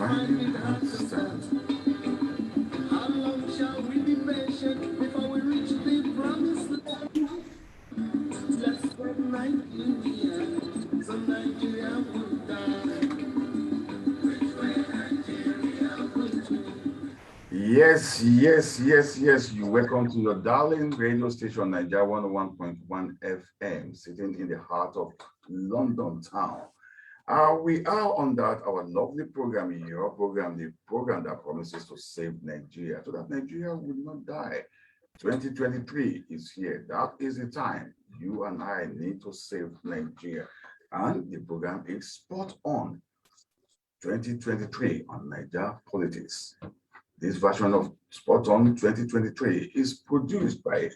find it hard to start. How long shall we be patient before we reach the promised land? Let's go Nigeria, so Nigeria will die. Which way Nigeria, which way? Yes. You welcome to your darling radio station, NAIJA 101.1 FM, sitting in the heart of London town. We are on that, our lovely program, your program, the program that promises to save Nigeria so that Nigeria will not die. 2023 is here. That is the time you and I need to save Nigeria. And the program is spot on. 2023 on NAIJA Politics. This version of Spot On 2023 is produced by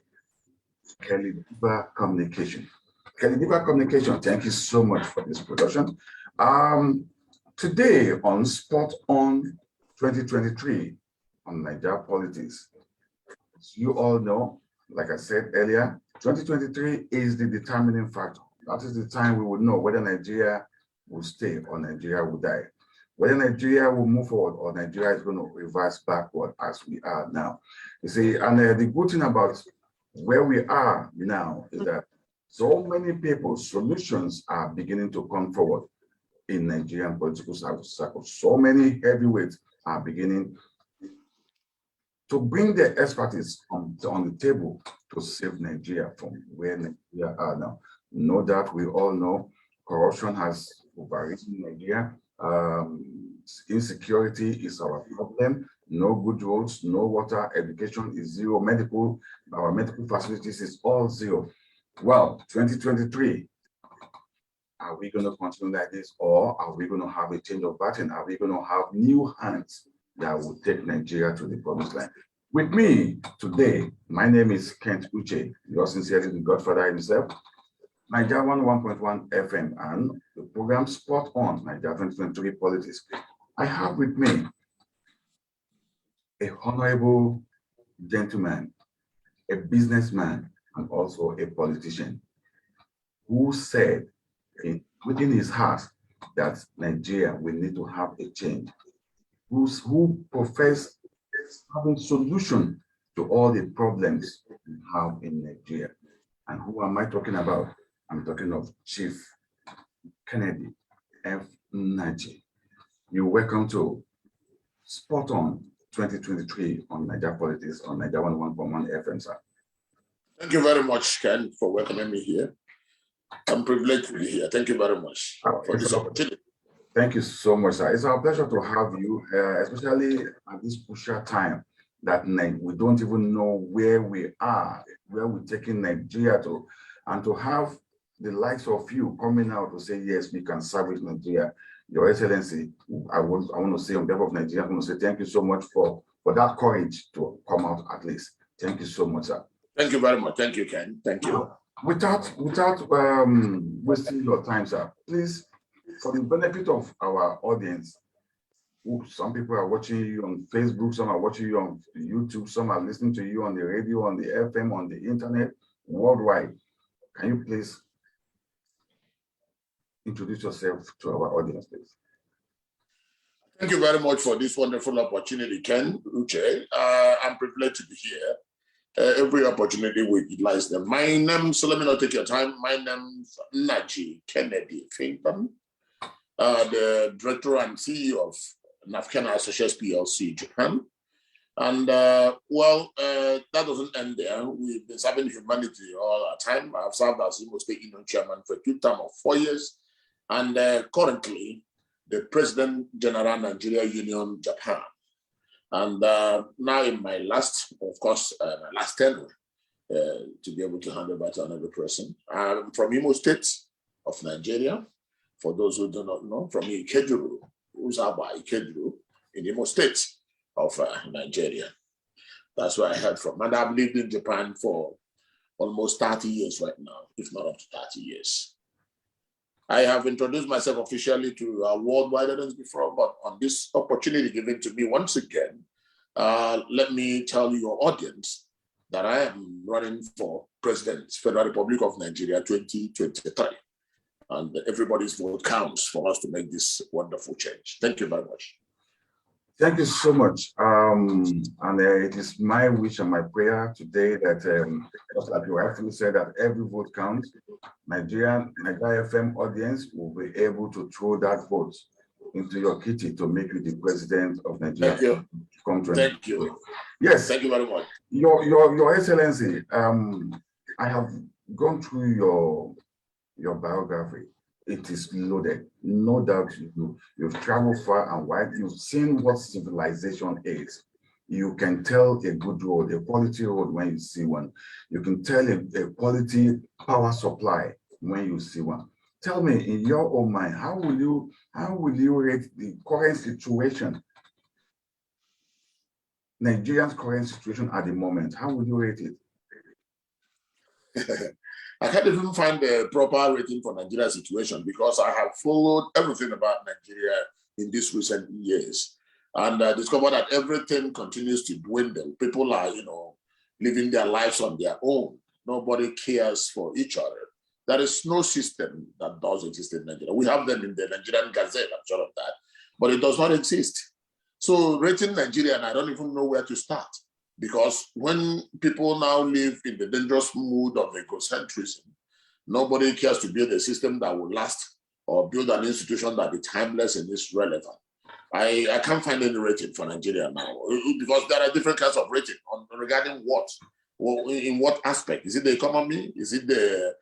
DIva Communication. DIva Communication, thank you so much for this production. Today on Spot On 2023 on NAIJA Politics, as you all know, like I said earlier, 2023 is the determining factor. That is the time we will know whether Nigeria will stay or Nigeria will die. Whether Nigeria will move forward or Nigeria is going to reverse backward as we are now. You see, and the good thing about where we are now is that so many people, solutions are beginning to come forward in Nigerian political circles. So many heavyweights are beginning to bring their expertise on the table to save Nigeria from where Nigeria are now. No doubt we all know corruption has overrisen Nigeria. Insecurity is our problem. No good roads, no water, education is zero, our medical facilities is all zero. Well, 2023, are we going to continue like this, or are we going to have a change of pattern? Are we going to have new hands that will take Nigeria to the promised land? With me today, my name is Kent Uche, yours sincerely, the Godfather himself. NAIJA 101.1 FM and the program Spot On, NAIJA 2023 Politics. I have with me a honorable gentleman, a businessman, and also a politician who said within his heart that Nigeria will need to have a change, who profess having solution to all the problems we have in Nigeria. And who am I talking about? I'm talking of Chief Kennedy F. Nnaji. You're welcome to Spot On 2023 on NAIJA Politics on NAIJA 101.1 FM, sir. Thank you very much, Ken, for welcoming me here. I'm privileged to be here. Thank you very much for this opportunity. Thank you so much, sir. It's our pleasure to have you, especially at this crucial time that we don't even know where we are, where we're taking Nigeria to, and to have the likes of you coming out to say, yes, we can salvage Nigeria. Your Excellency, I want to say on behalf of Nigeria, I want to say thank you so much for that courage to come out at least. Thank you so much, sir. Thank you very much. Thank you, Ken. Thank you. Without wasting your time, sir, please, for the benefit of our audience, some people are watching you on Facebook, some are watching you on YouTube, some are listening to you on the radio, on the FM, on the internet, worldwide. Can you please introduce yourself to our audience, please? Thank you very much for this wonderful opportunity, Ken Uche. I'm privileged to be here. Every opportunity we utilize them. My name, so let me not take your time. My name's Nnaji Kennedy Finkham, the director and CEO of Nafkena Associates PLC Japan. And that doesn't end there. We've been serving humanity all our time. I've served as Imo State Union Chairman for a good term of 4 years. And currently, the President General Nigeria Union Japan. And now in my last, of course, my last tenure, to be able to hand over to another person. I'm from Imo State of Nigeria. For those who do not know, from Ikeduru, Uzaba Ikeduru, in Imo State of Nigeria. That's where I heard from. And I've lived in Japan for almost 30 years right now, if not up to 30 years. I have introduced myself officially to a worldwide audience before, but on this opportunity given to me once again, let me tell your audience that I am running for President, Federal Republic of Nigeria 2023. And everybody's vote counts for us to make this wonderful change. Thank you very much. Thank you so much. It is my wish and my prayer today that, just like you rightfully said, that every vote counts. Nigeria FM audience will be able to throw that vote into your kitty to make you the president of Nigeria. Thank you. Thank you. Yes. Thank you very much. Your Excellency, I have gone through your biography. It is loaded. No doubt you've traveled far and wide. You've seen what civilization is. You can tell a good road, a quality road when you see one. You can tell a quality power supply when you see one. Tell me, in your own mind, how will you rate the current situation, Nigeria's current situation at the moment? How would you rate it? I can't even find the proper rating for Nigeria's situation because I have followed everything about Nigeria in these recent years and discovered that everything continues to dwindle. People are, living their lives on their own. Nobody cares for each other. There is no system that does exist in Nigeria. We have them in the Nigerian Gazette, I'm sure of that, but it does not exist. So rating Nigeria, and I don't even know where to start. Because when people now live in the dangerous mood of egocentrism, nobody cares to build a system that will last or build an institution that is timeless and is relevant. I can't find any rating for Nigeria now because there are different kinds of rating regarding what? Well, in what aspect? Is it the economy? Is it the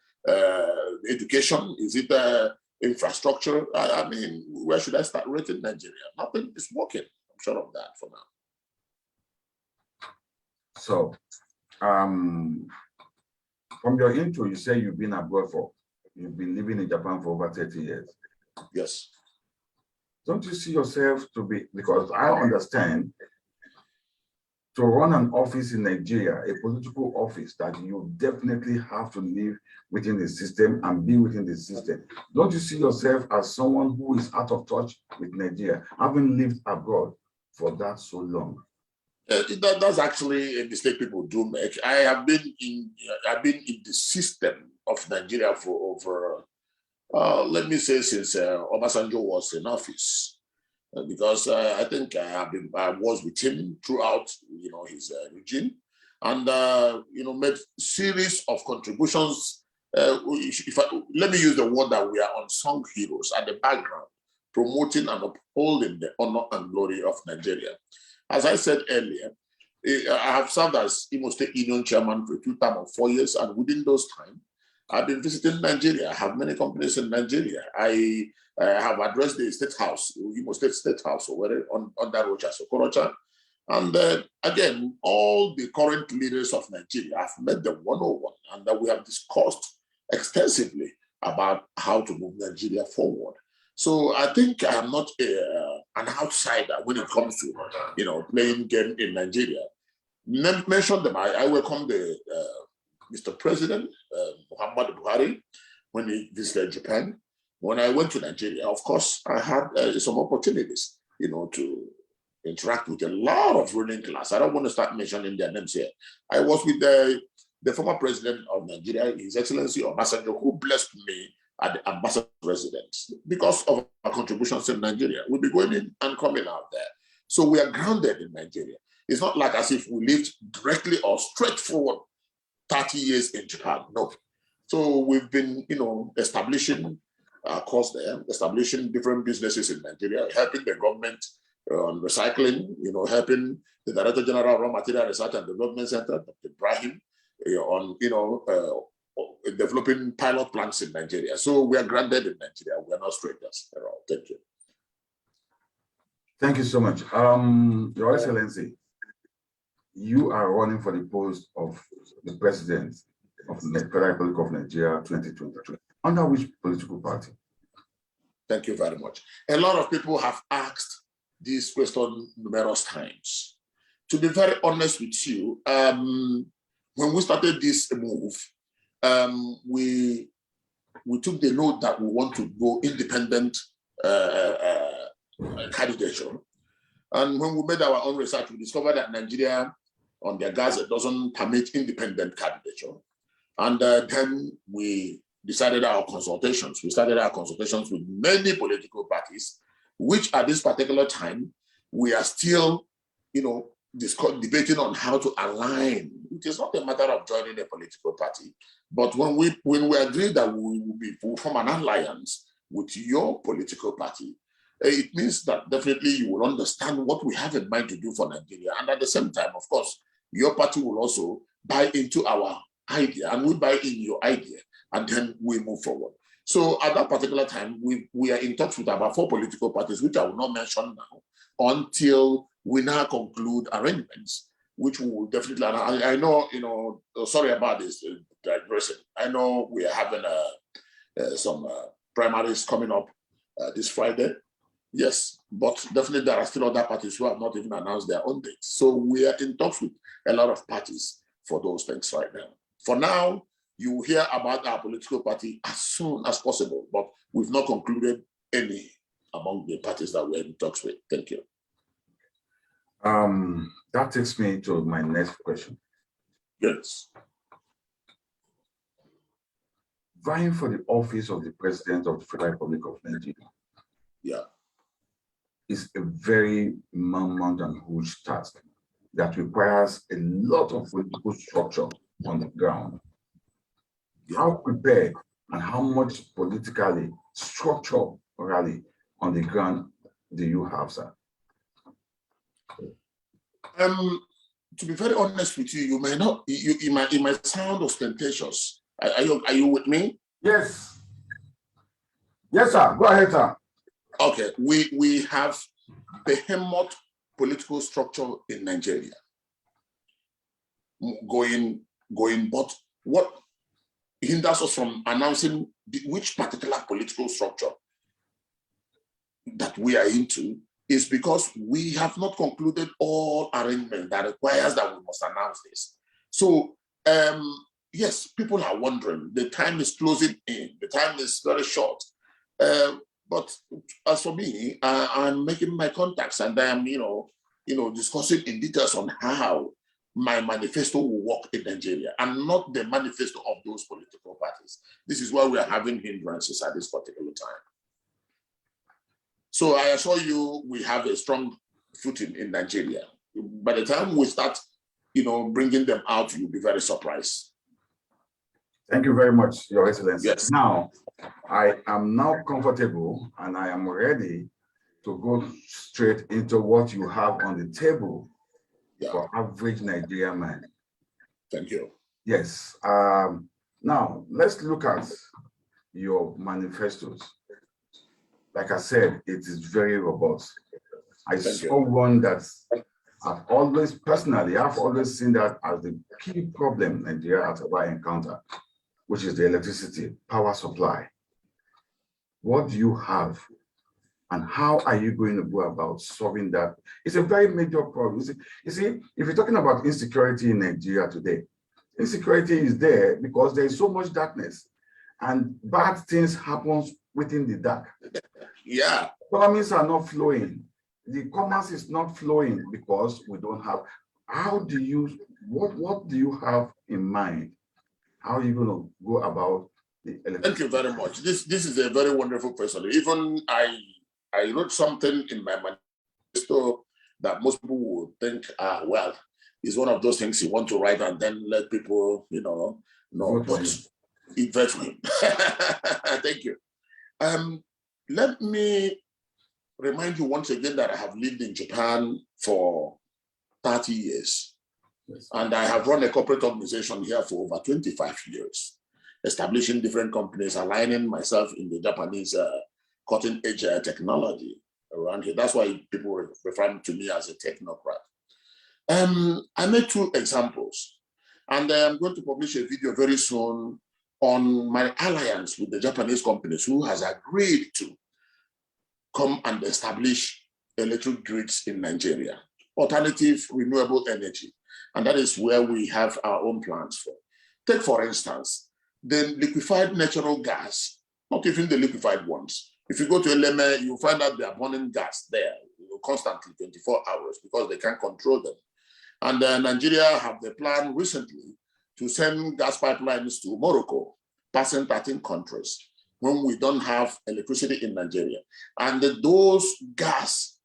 education? Is it the infrastructure? I mean, where should I start rating Nigeria? Nothing is working. I'm sure of that for now. So, from your intro, you say you've been abroad you've been living in Japan for over 30 years. Yes. Don't you see yourself because I understand, to run an office in Nigeria, a political office, that you definitely have to live within the system and be within the system. Don't you see yourself as someone who is out of touch with Nigeria, having lived abroad for that so long? That's actually a mistake people do make. I've been in the system of Nigeria for over, let me say, since Obasanjo was in office, because I think I was with him throughout, his regime, and made series of contributions. Let me use the word that we are unsung heroes at the background, promoting and upholding the honor and glory of Nigeria. As I said earlier, I have served as Imo State Union Chairman for a term of 4 years, and within those time, I've been visiting Nigeria. I have many companies in Nigeria. I have addressed the State House, Imo State State House, or whether on that Rocha, Sokorocha. And again, all the current leaders of Nigeria, I've met them one-on-one, and that we have discussed extensively about how to move Nigeria forward. So I think I am not an outsider when it comes to playing game in Nigeria. Mention them. I welcome the Mr. President Muhammad Buhari when he visited Japan. When I went to Nigeria, of course, I had some opportunities, to interact with a lot of ruling class. I don't want to start mentioning their names here. I was with the former president of Nigeria, His Excellency Obasanjo, who blessed me at the ambassador residence because of our contributions in Nigeria. We'll be going in and coming out there. So we are grounded in Nigeria. It's not like as if we lived directly or straightforward 30 years in Japan. No. So we've been, establishing our course there, establishing different businesses in Nigeria, helping the government on recycling, helping the Director General of Raw Material Research and Development Center, Dr. Ibrahim, on, developing pilot plants in Nigeria. So we are grounded in Nigeria. We are not strangers at all. Thank you. Thank you so much. Your Excellency, you are running for the post of the president of the Federal Republic of Nigeria 2023. Under which political party? Thank you very much. A lot of people have asked this question numerous times. To be very honest with you, when we started this move, we took the note that we want to go independent candidature. And when we made our own research, we discovered that Nigeria on their gazette doesn't permit independent candidature. And then we decided our consultations. We started our consultations with many political parties, which at this particular time we are still, debating on how to align. It is not a matter of joining a political party, but when we agree that we will form an alliance with your political party, it means that definitely you will understand what we have in mind to do for Nigeria. And at the same time, of course, your party will also buy into our idea, and we buy in your idea, and then we move forward. So at that particular time, we are in touch with about 4 political parties, which I will not mention now, until we now conclude arrangements, which we will definitely, I know, sorry about this digression. I know we are having some primaries coming up this Friday. Yes, but definitely there are still other parties who have not even announced their own dates. So we are in touch with a lot of parties for those things right now. For now, you will hear about our political party as soon as possible, but we've not concluded any among the parties that we're in touch with. Thank you. That takes me to my next question. Yes. Vying for the office of the President of the Federal Republic of Nigeria. Yeah. Is a very mammoth and huge task that requires a lot of political structure on the ground. Yeah. How prepared and how much politically structurally on the ground do you have, sir? To be very honest with you, you may not. It might sound ostentatious. Are you with me? Yes. Yes, sir. Go ahead, sir. Okay, we have behemoth political structure in Nigeria going, but what hinders us from announcing which particular political structure that we are into is because we have not concluded all arrangements that requires that we must announce this. So yes, people are wondering, the time is closing in, the time is very short. But as for me, I'm making my contacts, and I'm, discussing in details on how my manifesto will work in Nigeria, and not the manifesto of those political parties. This is why we are having hindrances at this particular time. So I assure you, we have a strong footing in Nigeria. By the time we start, bringing them out, you'll be very surprised. Thank you very much, Your Excellency. Yes. Now, I am now comfortable and I am ready to go straight into what you have on the table for average Nigerian man. Thank you. Yes. Now, let's look at your manifestos. Like I said, it is very robust. I saw one that I've always seen that as the key problem Nigeria has ever encountered, which is the electricity power supply. What do you have, and how are you going to go about solving that? It's a very major problem. You see, if you're talking about insecurity in Nigeria today, insecurity is there because there is so much darkness, and bad things happen within the dark. Yeah. Economies are not flowing. The commerce is not flowing because we don't have. What do you have in mind? How are you going to go about the electricity? Thank you very much. This is a very wonderful question. Even I wrote something in my manifesto that most people would think, well, it's one of those things you want to write and then let people, know, but invest in him. Thank you. Let me remind you once again that I have lived in Japan for 30 years. Yes. And I have run a corporate organization here for over 25 years, establishing different companies, aligning myself in the Japanese cutting-edge technology around here. That's why people refer to me as a technocrat. I made 2 examples, and I'm going to publish a video very soon on my alliance with the Japanese companies who has agreed to come and establish electric grids in Nigeria, alternative renewable energy. And that is where we have our own plans for. Take, for instance, the liquefied natural gas, not even the liquefied ones. If you go to Eleme, you'll find out they are burning gas there constantly, 24 hours, because they can't control them. And Nigeria have the plan recently to send gas pipelines to Morocco, passing 13 countries, when we don't have electricity in Nigeria. And those gas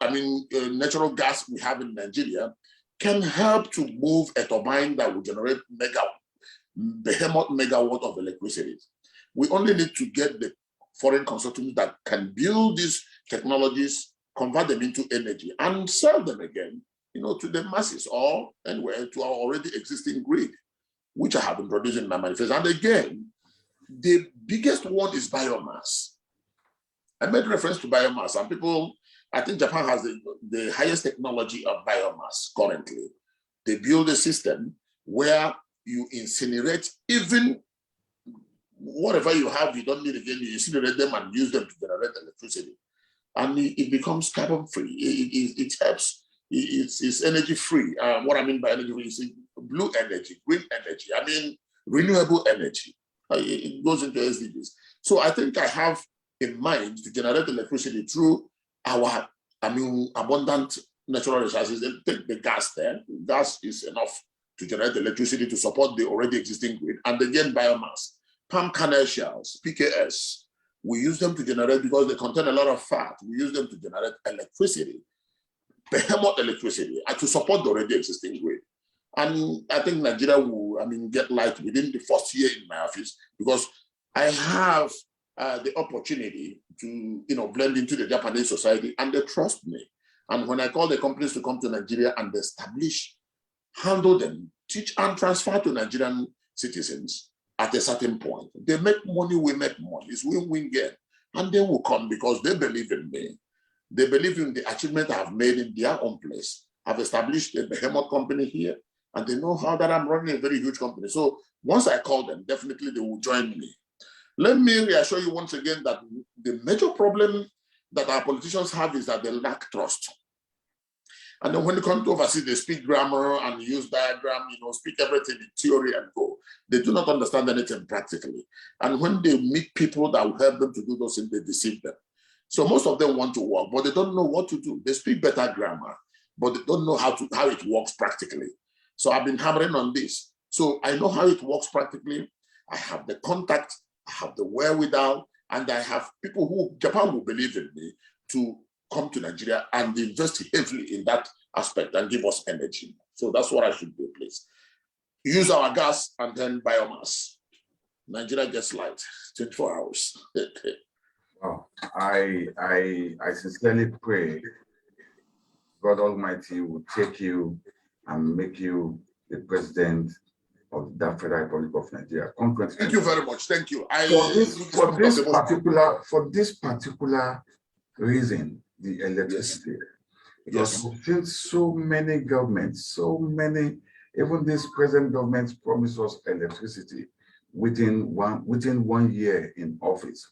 natural gas we have in Nigeria can help to move a turbine that will generate behemoth megawatt of electricity. We only need to get the foreign consortiums that can build these technologies, convert them into energy, and sell them again, to the masses or anywhere to our already existing grid, which I have introduced in my manifesto. And again, the biggest one is biomass. I made reference to biomass, and people, I think Japan has the highest technology of biomass currently. They build a system where you incinerate even whatever you have, you don't need again, you incinerate them and use them to generate electricity. And it becomes carbon free. It helps, it's energy free. What I mean by energy free is blue energy, green energy, renewable energy. It goes into SDGs. So I think I have in mind to generate electricity through our, abundant natural resources. Take the gas there. Gas is enough to generate electricity to support the already existing grid. And again, biomass, palm kernel shells, PKS. We use them to generate, because they contain a lot of fat, we use them to generate electricity, behemoth electricity, and to support the already existing grid. And I think Nigeria will, get light within the first year in my office, because I have the opportunity to, blend into the Japanese society, and they trust me. And when I call the companies to come to Nigeria and establish, handle them, teach and transfer to Nigerian citizens at a certain point, they make money, we make money. It's win-win game. And they will come because they believe in me. They believe in the achievement I've made in their own place. I've established a behemoth company here, and they know how that I'm running a very huge company. So once I call them, definitely they will join me. Let me reassure you once again that the major problem that our politicians have is that they lack trust. And then when they come to overseas, they speak grammar and use diagram, speak everything in theory and go. They do not understand anything practically. And when they meet people that will help them to do those things, they deceive them. So most of them want to work, but they don't know what to do. They speak better grammar, but they don't know how it works practically. So I've been hammering on this. So I know how it works practically. I have the contact, I have the wherewithal, and I have people who Japan will believe in me to come to Nigeria and invest heavily in that aspect and give us energy. So that's what I should do, please. Use our gas and then biomass. Nigeria gets light 24 hours. Wow. I sincerely pray God Almighty will take you and make you the president of the Federal Republic of Nigeria. Thank you very much. Thank you. For this particular reason, the electricity. Yes. Because since so many governments, even this present government promised us electricity within one year in office.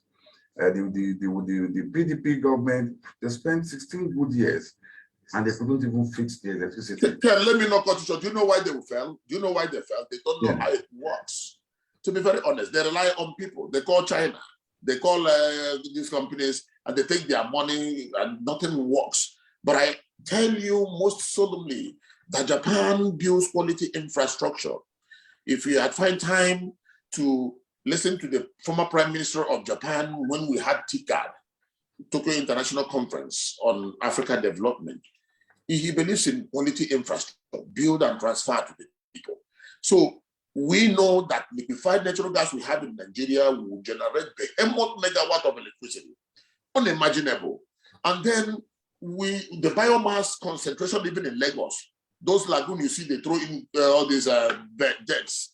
The PDP government, they spent 16 good years and they couldn't even fix the electricity. Let me not cut you short. Do you know why they fell? Do you know why they fell? They don't know how it works. To be very honest, they rely on people. They call China. They call these companies and they take their money and nothing works. But I tell you most solemnly that Japan builds quality infrastructure. If you had find time to listen to the former Prime Minister of Japan when we had TICAD, Tokyo International Conference on African Development, he believes in quality infrastructure, build and transfer to the people. So we know that liquefied natural gas we have in Nigeria will generate behemoth megawatt of electricity, unimaginable. And then the biomass concentration even in Lagos, those lagoons you see they throw in all these jets,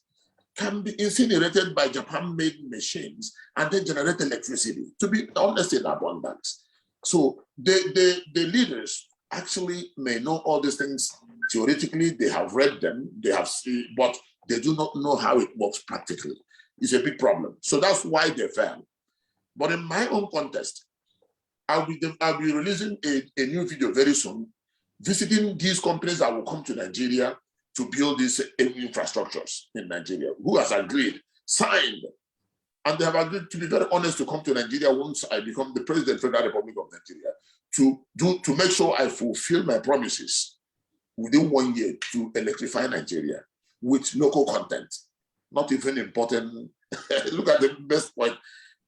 can be incinerated by Japan-made machines and then generate electricity, to be honest, in abundance. So the leaders actually may know all these things theoretically, they have read them, they have seen, but they do not know how it works practically. It's a big problem. So that's why they fail. But in my own context, I'll be releasing a new video very soon, visiting these companies that will come to Nigeria to build these infrastructures in Nigeria, who has agreed, signed, and they have agreed, to be very honest, to come to Nigeria once I become the President of the Federal Republic of Nigeria, to make sure I fulfill my promises within 1 year to electrify Nigeria with local content, not even important. Look at the best point.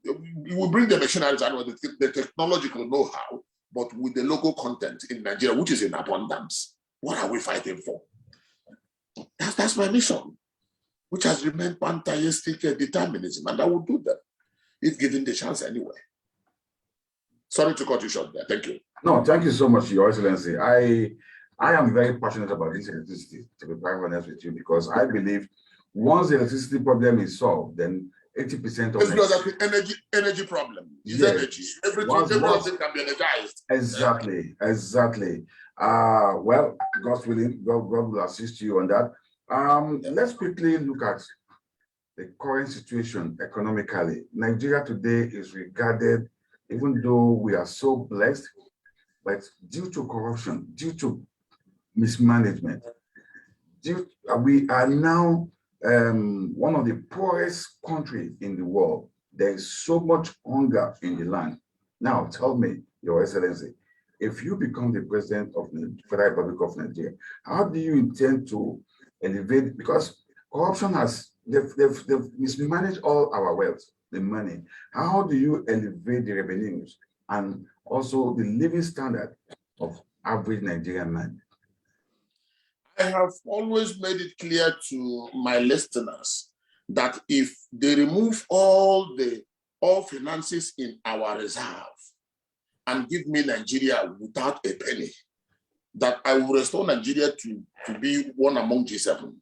We will bring the machinery and the technological know-how, but with the local content in Nigeria, which is in abundance. What are we fighting for? That's my mission, which has remained pantheistic determinism, and I will do that if given the chance anyway. Sorry to cut you short there. Thank you. No, thank you so much, Your Excellency. I am very passionate about this electricity, to be quite honest with you, because I believe once the electricity problem is solved, then 80% of energy problem is energy. Everything can be energized. Exactly, exactly. Well, God's willing, God will assist you on that. Let's quickly look at the current situation economically. Nigeria today is regarded, even though we are so blessed, but due to corruption, due to mismanagement, we are now one of the poorest countries in the world. There is so much hunger in the land. Now, tell me, Your Excellency, if you become the president of the Federal Republic of Nigeria, how do you intend to elevate? Because corruption they've mismanaged all our wealth, the money. How do you elevate the revenues and also the living standard of average Nigerian man? I have always made it clear to my listeners that if they remove all finances in our reserve and give me Nigeria without a penny, that I will restore Nigeria to be one among G7.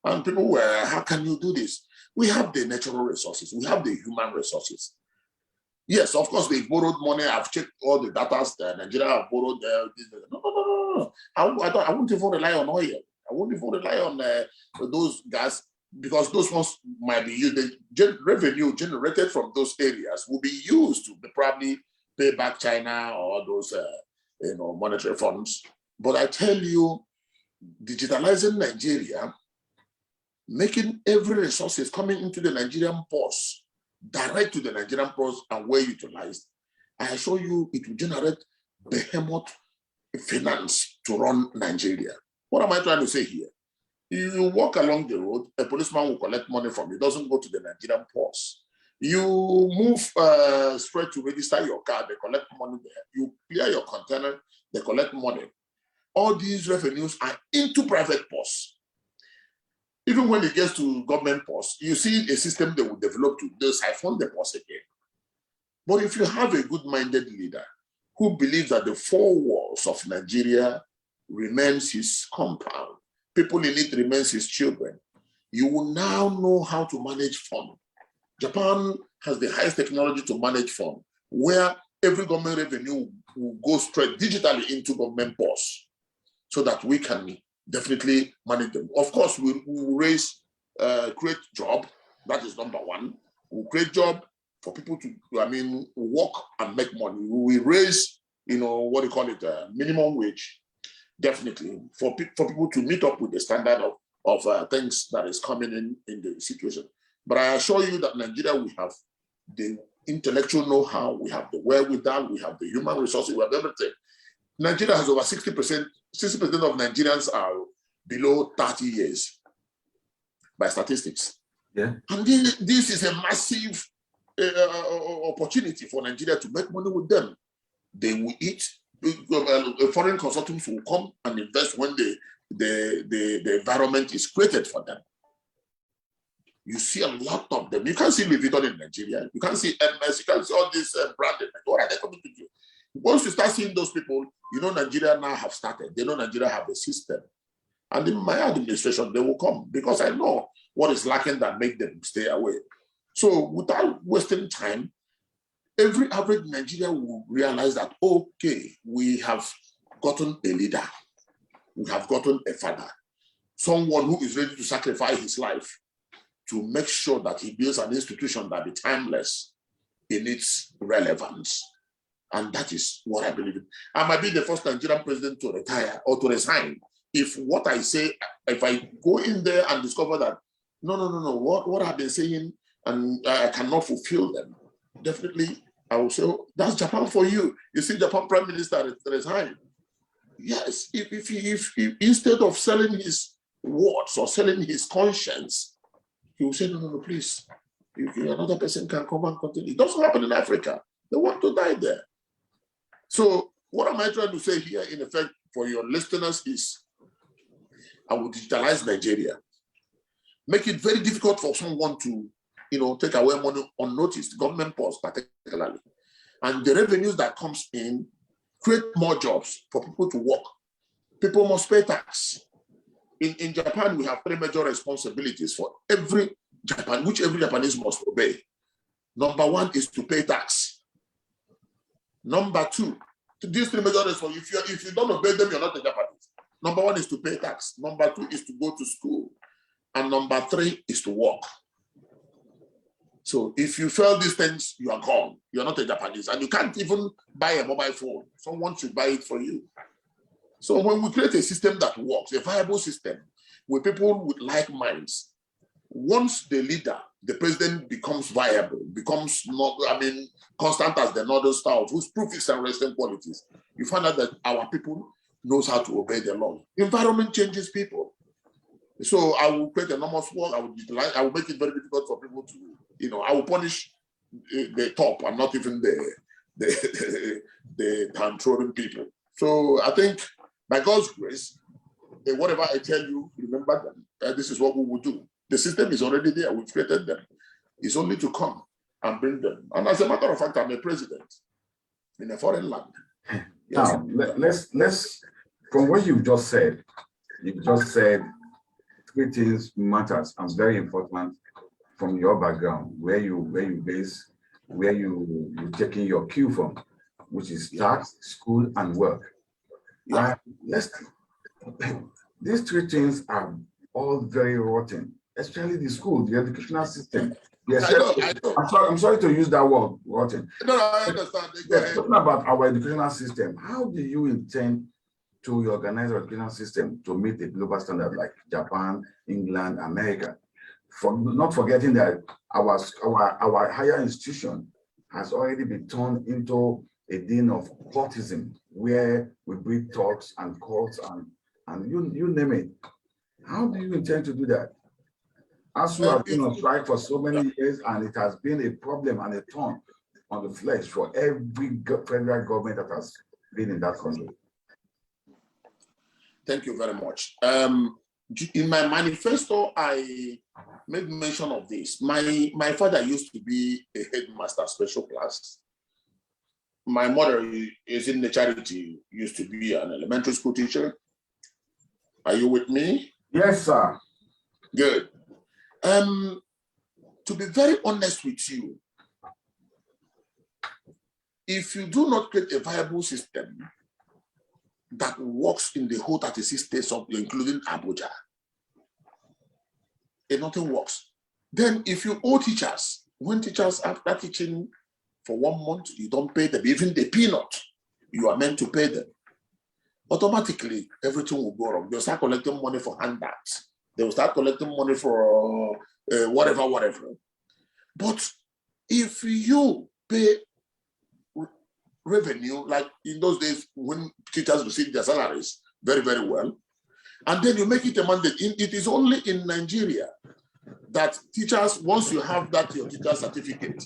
And people were, how can you do this? We have the natural resources. We have the human resources. Yes, of course, they borrowed money. I've checked all the data. Nigeria have borrowed. No. I won't even rely on oil. I won't even rely on those gas, because those ones might be used. The revenue generated from those areas will be used to probably pay back China or those monetary funds. But I tell you, digitalizing Nigeria, making every resources coming into the Nigerian purse direct to the Nigerian purse and well utilized, I assure you it will generate behemoth finance to run Nigeria. What am I trying to say here? You walk along the road, a policeman will collect money from you. It doesn't go to the Nigerian purse. You move straight to register your car, they collect money there. You clear your container, they collect money. All these revenues are into private purse. Even when it gets to government purse, you see a system they will develop to siphon the purse again. But if you have a good-minded leader who believes that the four walls of Nigeria remains his compound, people in it remains his children, you will now know how to manage fund. Japan has the highest technology to manage fund, where every government revenue will go straight digitally into government purse, so that we can definitely manage them. Of course, we will create job. That is number one. We'll create job for people to, work and make money. We will raise, minimum wage, definitely, for people to meet up with the standard of things that is coming in the situation. But I assure you that Nigeria, we have the intellectual know-how, we have the wherewithal, we have the human resources, we have everything. Nigeria has over 60% of Nigerians are below 30 years by statistics. Yeah. And this is a massive opportunity for Nigeria to make money with them. They will eat. Foreign consultants will come and invest when the environment is created for them. You see a lot of them. You can't see Louis Vuitton in Nigeria. You can't see MS. You can't see all these branded. What are they coming to do? Once you start seeing those people, you know Nigeria now have started. They know Nigeria have a system. And in my administration, they will come, because I know what is lacking that make them stay away. So without wasting time, every average Nigerian will realize that, okay, we have gotten a leader. We have gotten a father. Someone who is ready to sacrifice his life to make sure that he builds an institution that be timeless in its relevance. And that is what I believe in. I might be the first Nigerian president to retire or to resign if what I say, if I go in there and discover that, no, what I've been saying and I cannot fulfill them, definitely I will say, oh, that's Japan for you. You see, Japan Prime Minister resigned. Yes, if instead of selling his words or selling his conscience, he will say, no, please, if another person can come and continue. It doesn't happen in Africa. They want to die there. So what am I trying to say here, in effect, for your listeners is, I will digitalize Nigeria. Make it very difficult for someone to, take away money unnoticed, government posts particularly. And the revenues that comes in, create more jobs for people to work. People must pay tax. In Japan, we have 3 major responsibilities for every Japanese must obey. Number 1 is to pay tax. Number 2, these 3 major responsibilities, if you don't obey them, you're not a Japanese. Number 1 is to pay tax. Number 2 is to go to school. And number 3 is to work. So if you fail these things, you are gone. You're not a Japanese. And you can't even buy a mobile phone. Someone should buy it for you. So when we create a system that works, a viable system, with people with like minds, once the leader, the president, becomes viable, becomes not, constant as the northern star, whose proof is and resting qualities, you find out that our people knows how to obey the law. Environment changes people. So I will create enormous work. I will make it very difficult for people to, I will punish the top and not even the downtrodden people. So I think, by God's grace, whatever I tell you, remember them. This is what we will do. The system is already there. We've created them. It's only to come and bring them. And as a matter of fact, I'm a president in a foreign land. Yes. Now, let's from what you've just said 3 things matters and very important from your background, where you're taking your cue from, which is tax, school, and work. Yeah. These 3 things are all very rotten, especially the school, the educational system. Yes, I know. I'm sorry to use that word, rotten. No, I understand. Talking about our educational system, how do you intend to organize our educational system to meet the global standard like Japan, England, America? Not forgetting that our higher institution has already been turned into a den of cultism, where we breed talks and cults and you name it. How do you intend to do that? As we have been on strike for so many years, and it has been a problem and a thorn on the flesh for every federal government that has been in that country. Thank you very much. In my manifesto, I made mention of this. My father used to be a headmaster special class. My mother is in the charity, used to be an elementary school teacher. Are you with me? Yes, sir. Good. To be very honest with you, if you do not create a viable system that works in the whole 36 states, including Abuja, and nothing works. Then if you owe teachers, when teachers after teaching for 1 month, you don't pay them, even the peanut, you are meant to pay them. Automatically, everything will go wrong. They'll start collecting money for handouts. They will start collecting money for whatever. But if you pay revenue, like in those days when teachers received their salaries very, very well, and then you make it a mandate. It is only in Nigeria that teachers, once you have that, your teacher certificate,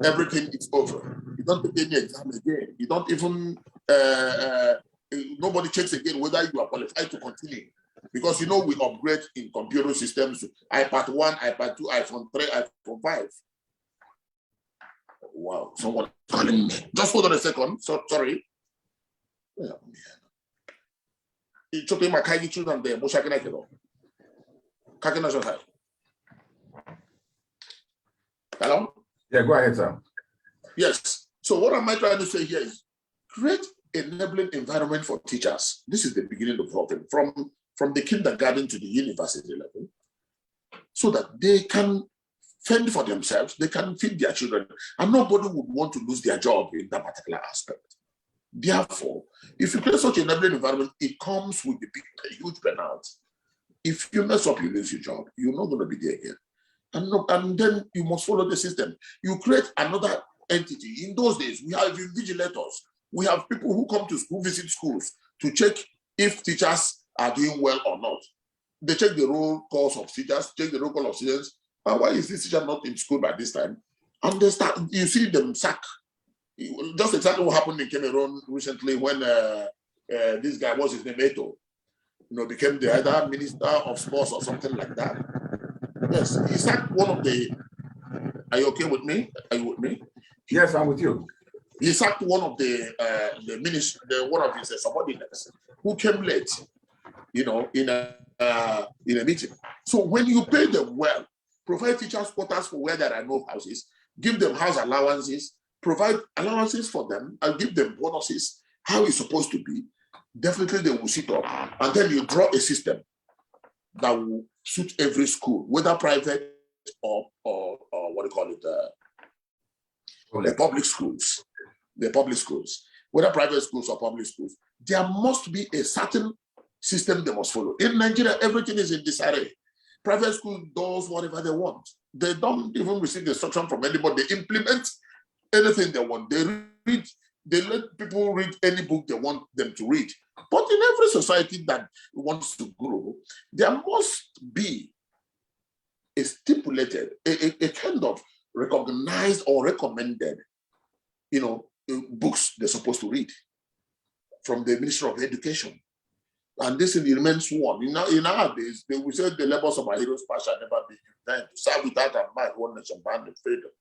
everything is over. You don't take any exam again. You don't even, nobody checks again whether you are qualified to continue. Because, we upgrade in computer systems to iPad 1, iPad 2, iPhone 3, iPhone 5. Wow, someone calling me. Just hold on a second. Sorry. It's okay, my kagi children there. Hello? Yeah, go ahead, sir. Yes. So what am I trying to say here is create enabling environment for teachers. This is the beginning of the whole thing, from the kindergarten to the university level, so that they can fend for themselves, they can feed their children, and nobody would want to lose their job in that particular aspect. Therefore, if you create such an enabling environment, it comes with a huge penalty. If you mess up, you lose your job. You're not going to be there again. And then you must follow the system. You create another entity. In those days, we have invigilators. We have people who come to school, visit schools to check if teachers are doing well or not. They check the roll calls of teachers, check the roll call of students. Why is this teacher not in school by this time? And they start, you see them sack Just exactly what happened in Cameroon recently when this guy, what's his name, Eto, became the either minister of sports or something like that. Yes, he sacked one of the. Are you okay with me? Are you with me? Yes, I'm with you. He sacked one of one of his subordinates who came late, in a meeting. So when you pay them well, provide teachers quotas for where there are no houses, give them house allowances, provide allowances for them, and give them bonuses, how it's supposed to be, definitely they will sit up. And then you draw a system that will suit every school, whether private or what do you call it, the public schools. The public schools, whether private schools or public schools, there must be a certain system they must follow. In Nigeria, everything is in disarray. Private school does whatever they want. They don't even receive instruction from anybody. They implement anything they want. They let people read any book they want them to read. But in every society that wants to grow, there must be a stipulated, a kind of recognized or recommended, books they're supposed to read from the Ministry of Education. And this remains one. In nowadays, they will say the labors of our heroes past shall never be in vain. To serve without a mind, one nation, bound in freedom,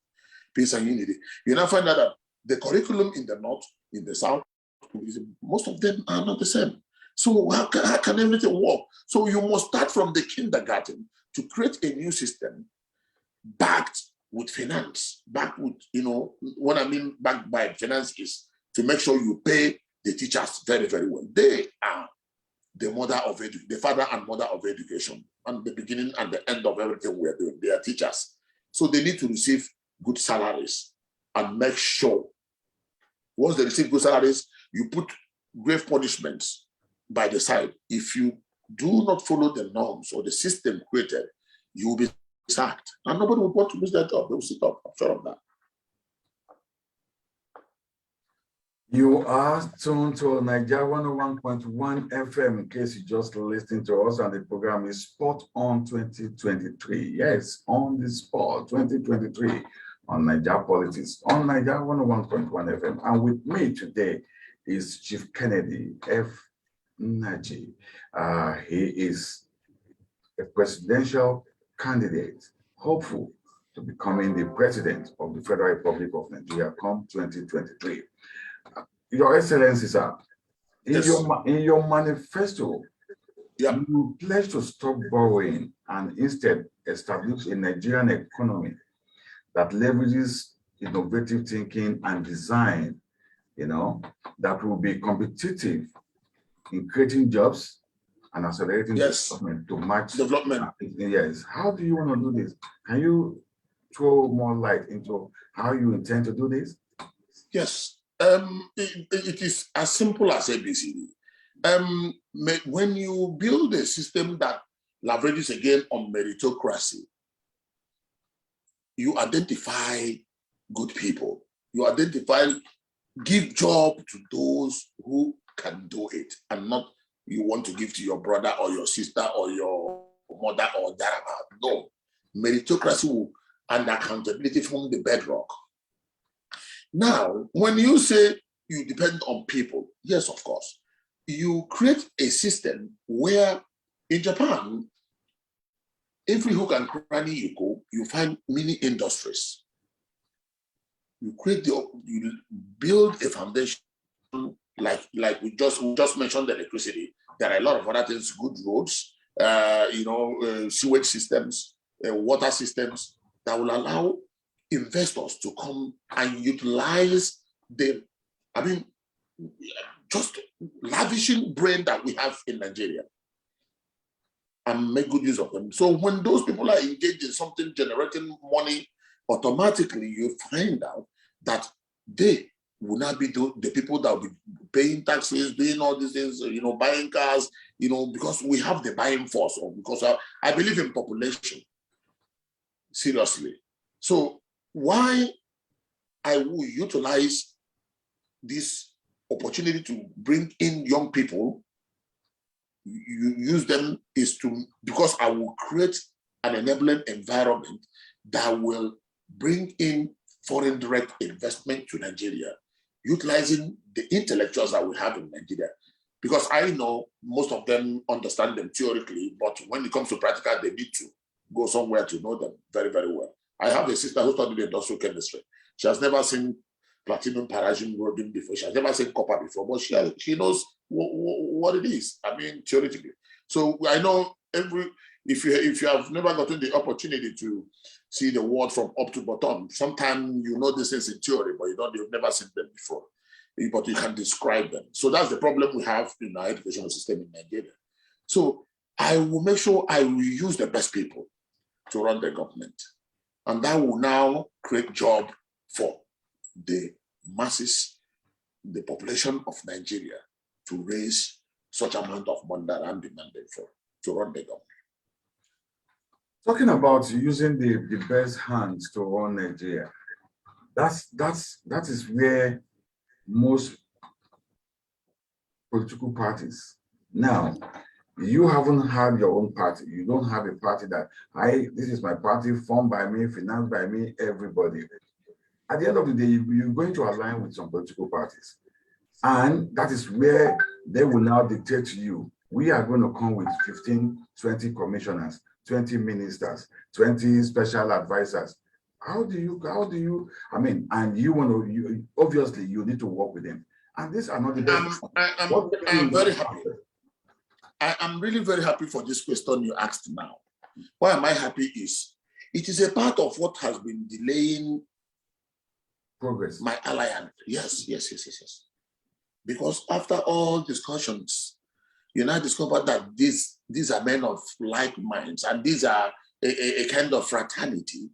peace and unity. You now find out that the curriculum in the north, in the south, most of them are not the same. So how can everything work? So you must start from the kindergarten to create a new system backed with finance, backed with, what I mean backed by finance is to make sure you pay the teachers very, very well. They are the father and mother of education, and the beginning and the end of everything we're doing. They are teachers. So they need to receive good salaries and make sure once they receive good salaries, you put grave punishments by the side. If you do not follow the norms or the system created, you will be sacked. And nobody would want to lose their job. They will sit up. I'm sure of that. You are tuned to NAIJA 101.1 FM, in case you just listening to us, and the program is Spot On 2023. Yes, on the spot 2023 on NAIJA Politics on NAIJA 101.1 FM. And with me today is Chief Kennedy F. Nnaji. He is a presidential candidate, hopeful to becoming the president of the Federal Republic of Nigeria come 2023. Your Excellency, sir, Yes. in your manifesto, you pledge to stop borrowing and instead establish a Nigerian economy that leverages innovative thinking and design, that will be competitive in creating jobs and accelerating development to match development. Yes. How do you want to do this? Can you throw more light into how you intend to do this? Yes. It is as simple as ABCD. When you build a system that leverages again on meritocracy, you identify good people. You give job to those who can do it, and not you want to give to your brother or your sister or your mother or thereabout. No, meritocracy and accountability from the bedrock. Now, when you say you depend on people, yes, of course, you create a system where in Japan, every hook and cranny you go, you find mini industries. You build a foundation like we just mentioned the electricity. There are a lot of other things, good roads, sewage systems, water systems that will allow investors to come and utilize just lavishing brain that we have in Nigeria and make good use of them. So when those people are engaged in something generating money, automatically you find out that they will not be the people that will be paying taxes, doing all these things, buying cars, because we have the buying force, or because I believe in population, seriously. So why I will utilize this opportunity to bring in young people, you use them, is because I will create an enabling environment that will bring in foreign direct investment to Nigeria. utilizing the intellectuals that we have in Nigeria. Because I know most of them understand them theoretically, but when it comes to practical, they need to go somewhere to know them very, very well. I have a sister who studied industrial chemistry. She has never seen platinum palladium rhodium before. She has never seen copper before, but she knows what it is. I mean, theoretically. So I know if you have never gotten the opportunity to see the world from up to bottom, sometimes you know these things in theory, but you've never seen them before. But you can describe them. So that's the problem we have in our educational system in Nigeria. So I will make sure I will use the best people to run the government. And that will now create job for the masses, the population of Nigeria, to raise such amount of money that I'm demanding for to run the government. Talking about using the best hands to run Nigeria, that is where most political parties now, you haven't had your own party. You don't have a party that this is my party, formed by me, financed by me, everybody. At the end of the day, you're going to align with some political parties. And that is where they will now dictate to you, we are going to come with 15, 20 commissioners, 20 ministers, 20 special advisors. How do you, I mean, and obviously you need to work with them. And these are not the best. I'm very happy. I'm really very happy for this question you asked now. Why am I happy is, it is a part of what has been delaying progress. My alliance. Yes. Because after all discussions, you now discover that these are men of like minds, and these are a kind of fraternity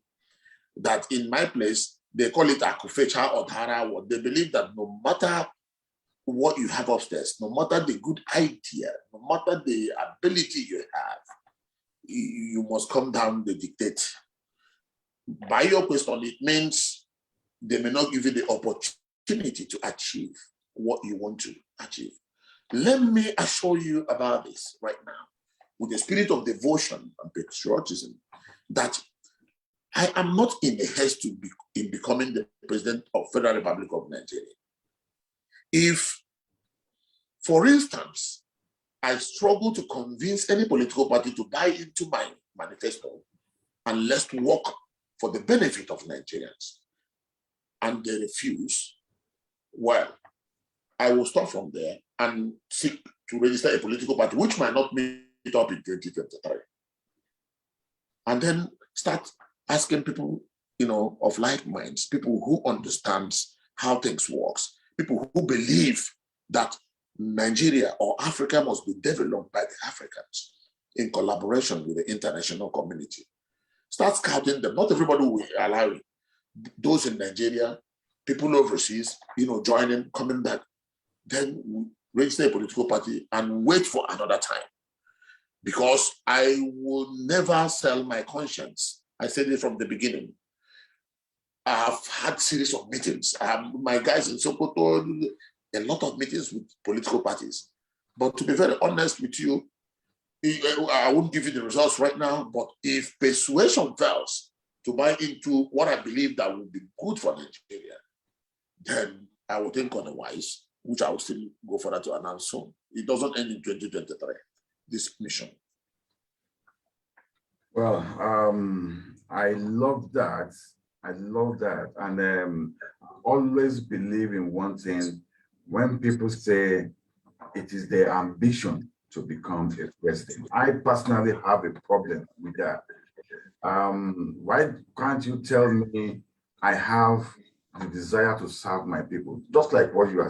that in my place, they call it akufecha or dhara. They believe that no matter what you have upstairs, no matter the good idea, no matter the ability you have, you must come down the dictate. By your question, it means they may not give you the opportunity to achieve what you want to achieve. Let me assure you about this right now, with the spirit of devotion and patriotism, that I am not in a haste in becoming the president of Federal Republic of Nigeria. If, for instance, I struggle to convince any political party to buy into my manifesto and let's work for the benefit of Nigerians, and they refuse, well, I will start from there and seek to register a political party which might not meet up in 2023. And then start asking people, of like minds, people who understand how things works, people who believe that Nigeria or Africa must be developed by the Africans in collaboration with the international community. Start scouting them. Not everybody will allow it. Those in Nigeria, people overseas, joining, coming back. Then register a political party and wait for another time. Because I will never sell my conscience. I said it from the beginning. I've had series of meetings. My guys in Sokoto, a lot of meetings with political parties. But to be very honest with you, I won't give you the results right now, but if persuasion fails to buy into what I believe that would be good for Nigeria, then I will think otherwise, which I will still go further to announce soon. It doesn't end in 2023, this mission. Well, I love that. And always believe in one thing. When people say it is their ambition to become a president, I personally have a problem with that. Why can't you tell me I have the desire to serve my people, just like what you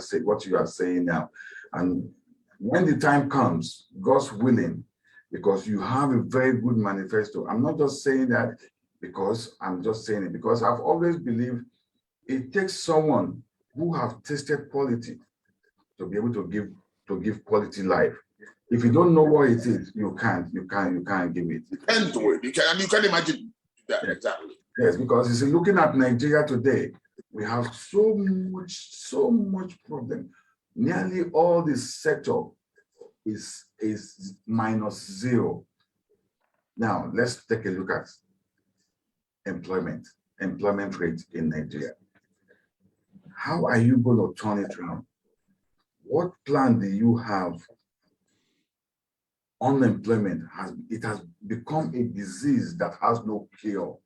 are saying now? And when the time comes, God's willing, because you have a very good manifesto. I'm not just saying that because I'm just saying it, because I've always believed it takes someone who have tasted quality to be able to give quality life. If you don't know what it is, you can't give it. You can't do it. You can imagine that. Yes. Exactly. Yes, because you see, looking at Nigeria today, we have so much problem. Nearly all this sector is -0. Now let's take a look at employment rate in Nigeria. How are you going to turn it around? What plan do you have? Unemployment has become a disease that has no cure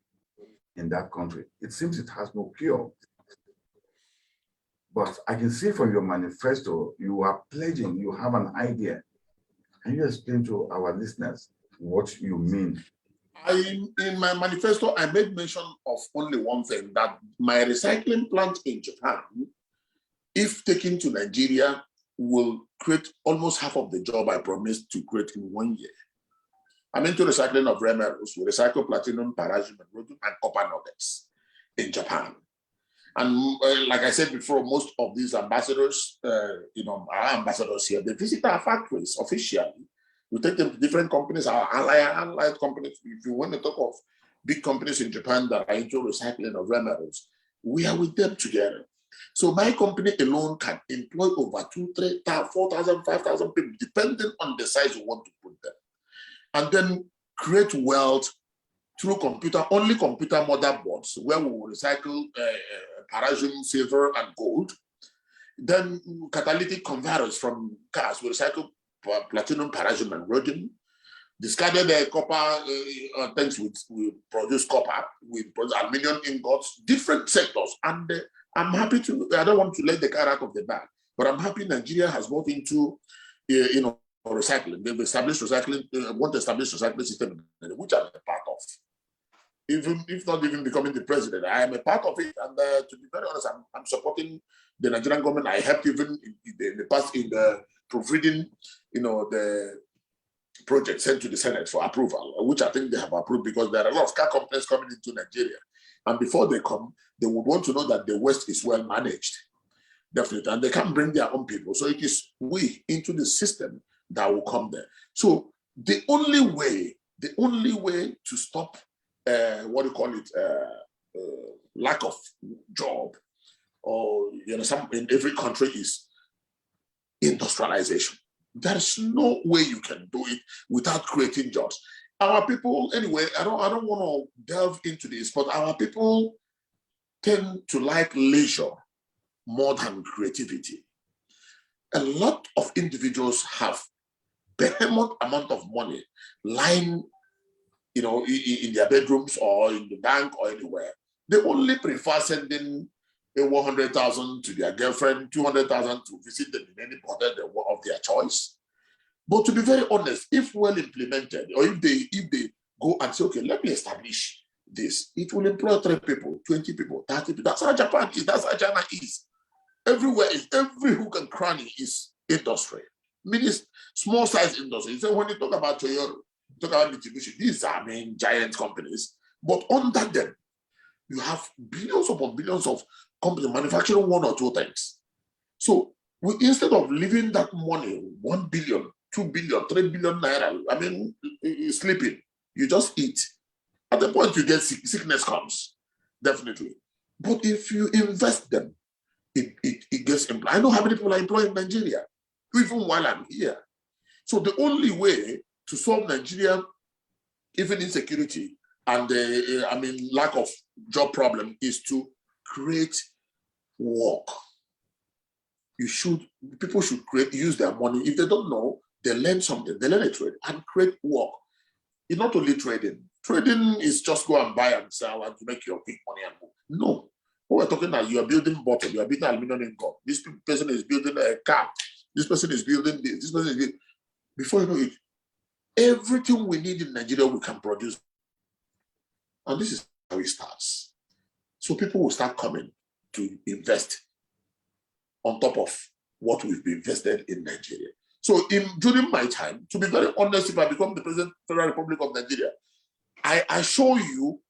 in that country. It seems it has no cure. But I can see from your manifesto, you are pledging, you have an idea. Can you explain to our listeners what you mean? In my manifesto, I made mention of only one thing, that my recycling plant in Japan, if taken to Nigeria, will create almost half of the job I promised to create in 1 year. I'm into recycling of rare metals. We recycle platinum, palladium, and rhodium, and copper nuggets in Japan. And like I said before, most of these ambassadors, our ambassadors here, they visit our factories officially. We take them to different companies, our allied companies. If you want to talk of big companies in Japan that are into recycling of rare metals, we are with them together. So my company alone can employ over 2,000, 3,000, 4,000, 5,000 people, depending on the size you want to put them. And then create wealth through only computer motherboards, where we will recycle palladium, silver, and gold. Then catalytic converters from cars, we recycle platinum, palladium, and rhodium. Discarded copper things, we produce copper, we produce aluminum ingots, different sectors. And I'm happy I don't want to let the cat out of the bag, but I'm happy Nigeria has got into, recycling. They've established recycling, want to establish recycling system, which I'm a part of. Even if not even becoming the president, I am a part of it. And to be very honest, I'm supporting the Nigerian government. I helped even in the past in the proofreading, the project sent to the Senate for approval, which I think they have approved, because there are a lot of car companies coming into Nigeria. And before they come, they would want to know that the West is well managed, definitely. And they can bring their own people. So it is we into the system that will come there. So the only way to stop lack of job, or in every country, is industrialization. There is no way you can do it without creating jobs. Our people, anyway, I don't want to delve into this, but our people tend to like leisure more than creativity. A lot of individuals have behemoth amount of money lying, in their bedrooms or in the bank or anywhere. They only prefer sending 100,000 to their girlfriend, 200,000 to visit them in any hotel of their choice. But to be very honest, if well implemented, or if they go and say, okay, let me establish this, it will employ 3 people, 20 people, 30 people. That's how Japan is. That's how China is. Everywhere is, every hook and cranny is industry. Meaning small size industry. So when you talk about Toyota, talk about Mitsubishi, these are giant companies. But under them, you have billions upon billions of companies manufacturing 1 or 2 things. So instead of leaving that money, 1 billion, 2 billion, 3 billion naira, sleeping, you just eat. At the point you get sickness comes, definitely. But if you invest them, it gets employed. I know how many people are employed in Nigeria, even while I'm here. So the only way to solve Nigeria, even insecurity and lack of job problem, is to create work. People should use their money. If they don't know, they learn something, they learn a trade and create work. It's not only trading. Trading is just go and buy and sell and to make your quick money and move. No. What we're talking about, you are building bottle, you are building aluminum ingot. This person is building a car. This person is building this. This person is building. Before you know it, everything we need in Nigeria, we can produce. And this is how it starts. So people will start coming to invest on top of what we've been invested in Nigeria. So during my time, to be very honest, if I become the President of the Federal Republic of Nigeria, I assure you,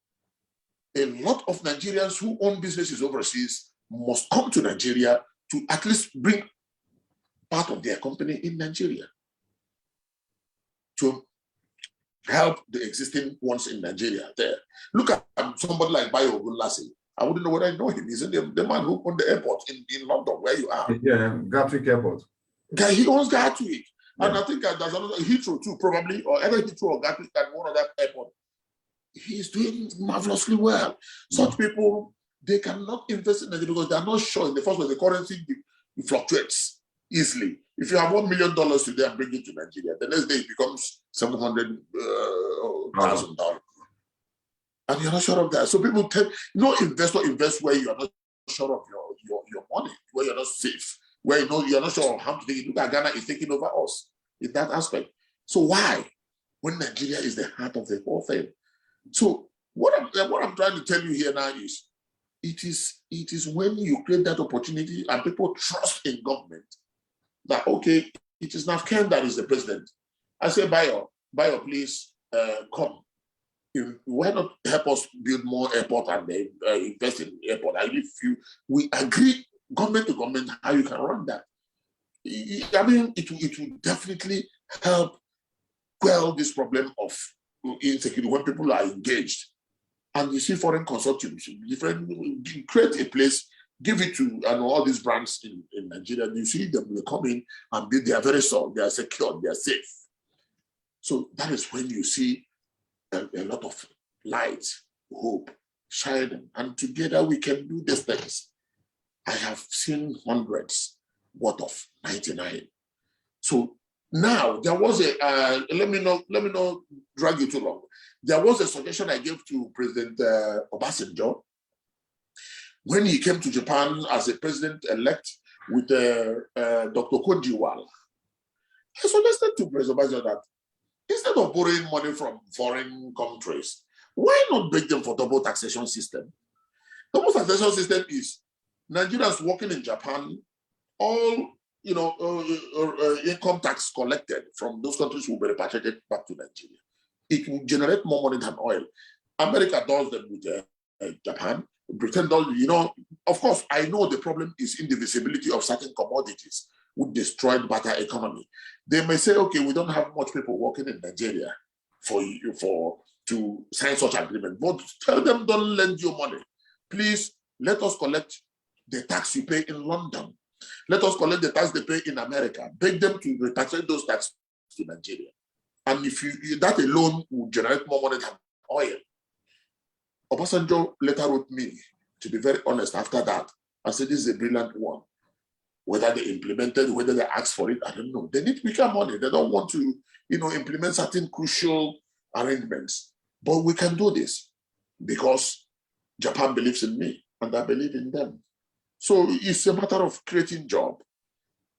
a lot of Nigerians who own businesses overseas must come to Nigeria to at least bring part of their company in Nigeria to help the existing ones in Nigeria there. Look at somebody like Biomass. I wouldn't know whether I know him. He's the man who owned the airport in London, where you are. Yeah, Gatwick Airport. He owns Gatwick. Yeah. And I think there's another Heathrow too, probably, or either Heathrow or Gatwick, and one of that airport. He's doing marvelously well. Such people, they cannot invest in Nigeria because they are not sure in the first place the currency fluctuates easily. If you have $1 million today and bring it to Nigeria, the next day it becomes $700,000. And you're not sure of that. So people tell no investor invest where you are not sure of your money, where you're not safe, where you're not sure of how to take it. Look at Ghana is taking over us in that aspect. So why? When Nigeria is the heart of the whole thing. So what I'm trying to tell you here now is it is when you create that opportunity and people trust in government that okay, it is NAFCAN that is the president. I say, Bio, please come. Why not help us build more airport and invest in airport? And if we agree government to government how you can run that. I mean, it will definitely help quell this problem of insecurity when people are engaged. And you see foreign consortiums, different, create a place, give it to all these brands in Nigeria. You see them, they come in and they are very solid, they are secure, they are safe. So that is when you see a lot of light, hope, shining, and together we can do these things. I have seen hundreds worth of 99. So now there was a let me not drag you too long. There was a suggestion I gave to President Obasanjo when he came to Japan as a president-elect with Dr. Konjiwal. I suggested to President Obasanjo that instead of borrowing money from foreign countries, why not beg them for double taxation system? Double taxation system is Nigerians working in Japan, all income tax collected from those countries will be repatriated back to Nigeria. It will generate more money than oil. America does them with Japan. Britain does, of course, I know the problem is indivisibility of certain commodities would destroy the barter economy. They may say, okay, we don't have much people working in Nigeria to sign such agreement, but tell them don't lend you money. Please let us collect the tax you pay in London. Let us collect the tax they pay in America. Beg them to repatriate those taxes to Nigeria. And if that alone will generate more money than oil. Obasanjo later wrote me, to be very honest, after that, and said this is a brilliant one. Whether they implemented, whether they asked for it, I don't know. They need quicker money. They don't want to, implement certain crucial arrangements. But we can do this because Japan believes in me and I believe in them. So it's a matter of creating jobs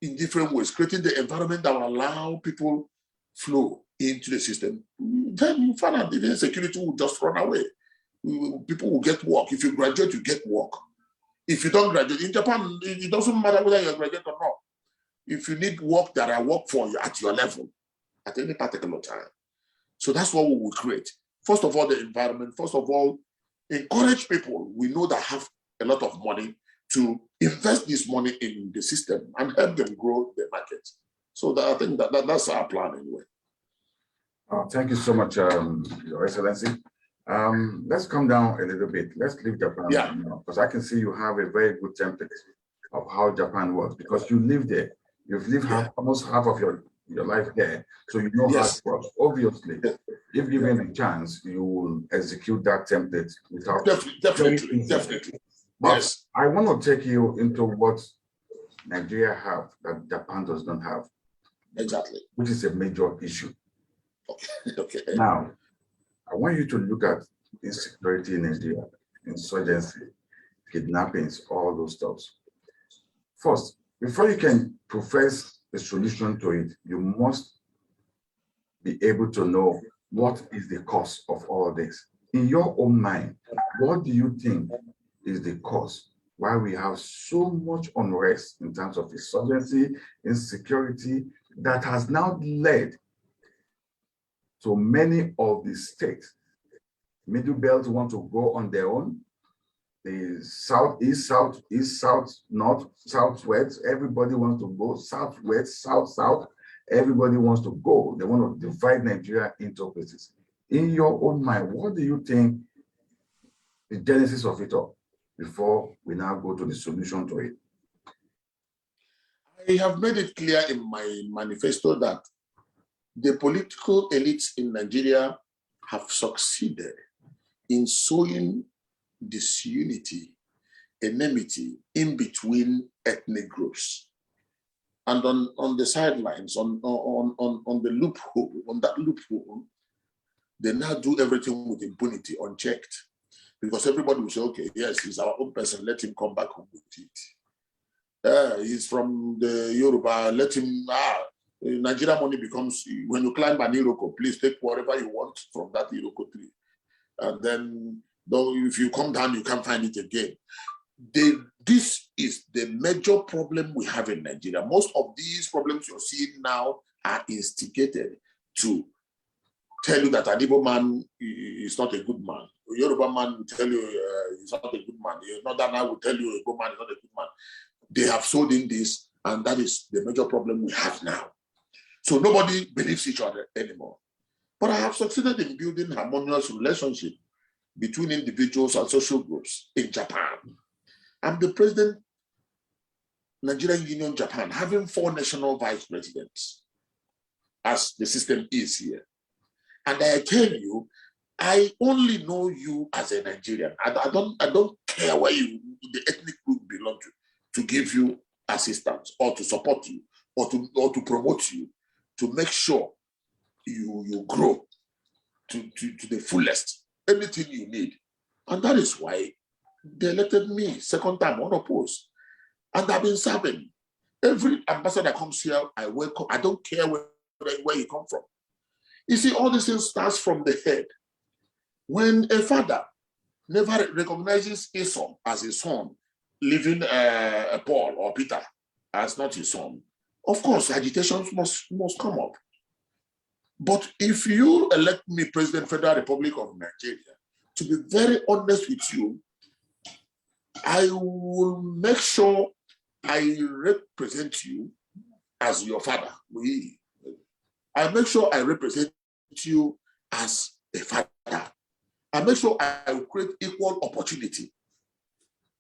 in different ways, creating the environment that will allow people flow into the system. Then you find out the insecurity will just run away. People will get work. If you graduate, you get work. If you don't graduate, in Japan, it doesn't matter whether you're graduate or not. If you need work that I work for you at your level, at any particular time. So that's what we will create. First of all, the environment. First of all, encourage people we know that have a lot of money to invest this money in the system and help them grow the market. So I think that's our plan anyway. Thank you so much, Your Excellency. Let's come down a little bit. Let's leave Japan now, because I can see you have a very good template of how Japan works, because you live there. You've lived almost half of your life there, so you know how it works. Obviously, if given a chance, you will execute that template without definitely. But I want to take you into what Nigeria have that Japan does not have. Exactly. Which is a major issue. Okay. Now, I want you to look at insecurity in Nigeria, insurgency, kidnappings, all those stuff. First, before you can profess a solution to it, you must be able to know what is the cause of all this. In your own mind, what do you think is the cause why we have so much unrest in terms of insurgency, insecurity, that has now led to many of the states? Middle belt want to go on their own. The southeast, south, north, southwest, everybody wants to go. Southwest, south, everybody wants to go. They want to divide Nigeria into places. In your own mind, what do you think the genesis of it all, before we now go to the solution to it? I have made it clear in my manifesto that the political elites in Nigeria have succeeded in sowing disunity enmity in between ethnic groups. And on the sidelines, on the loophole, on that loophole, they now do everything with impunity, unchecked. Because everybody will say, okay, yes, he's our own person, let him come back home with it. He's from the Yoruba, let him, Nigeria money becomes, when you climb an Iroko, please take whatever you want from that Iroko tree. And then, though, if you come down, you can't find it again. This is the major problem we have in Nigeria. Most of these problems you're seeing now are instigated to tell you that an Igbo man is not a good man. A Yoruba man will tell you he's not a good man. Another man will tell you a good man is not a good man. They have sold in this, and that is the major problem we have now. So nobody believes each other anymore. But I have succeeded in building harmonious relationship between individuals and social groups in Japan. I'm the president, Nigerian Union Japan, having 4 national vice presidents, as the system is here. And I tell you, I only know you as a Nigerian. I don't care where the ethnic group belong to give you assistance or to support you or to promote you, to make sure you grow to the fullest, anything you need. And that is why they elected me second time unopposed. And I've been serving. Every ambassador that comes here, I welcome. I don't care where you come from. You see, all these things starts from the head. When a father never recognizes his son as his son, leaving Paul or Peter as not his son, of course, agitations must come up. But if you elect me President, Federal Republic of Nigeria, to be very honest with you, I will make sure I represent you as your father. I make sure I represent you as a father. I make sure I will create equal opportunity,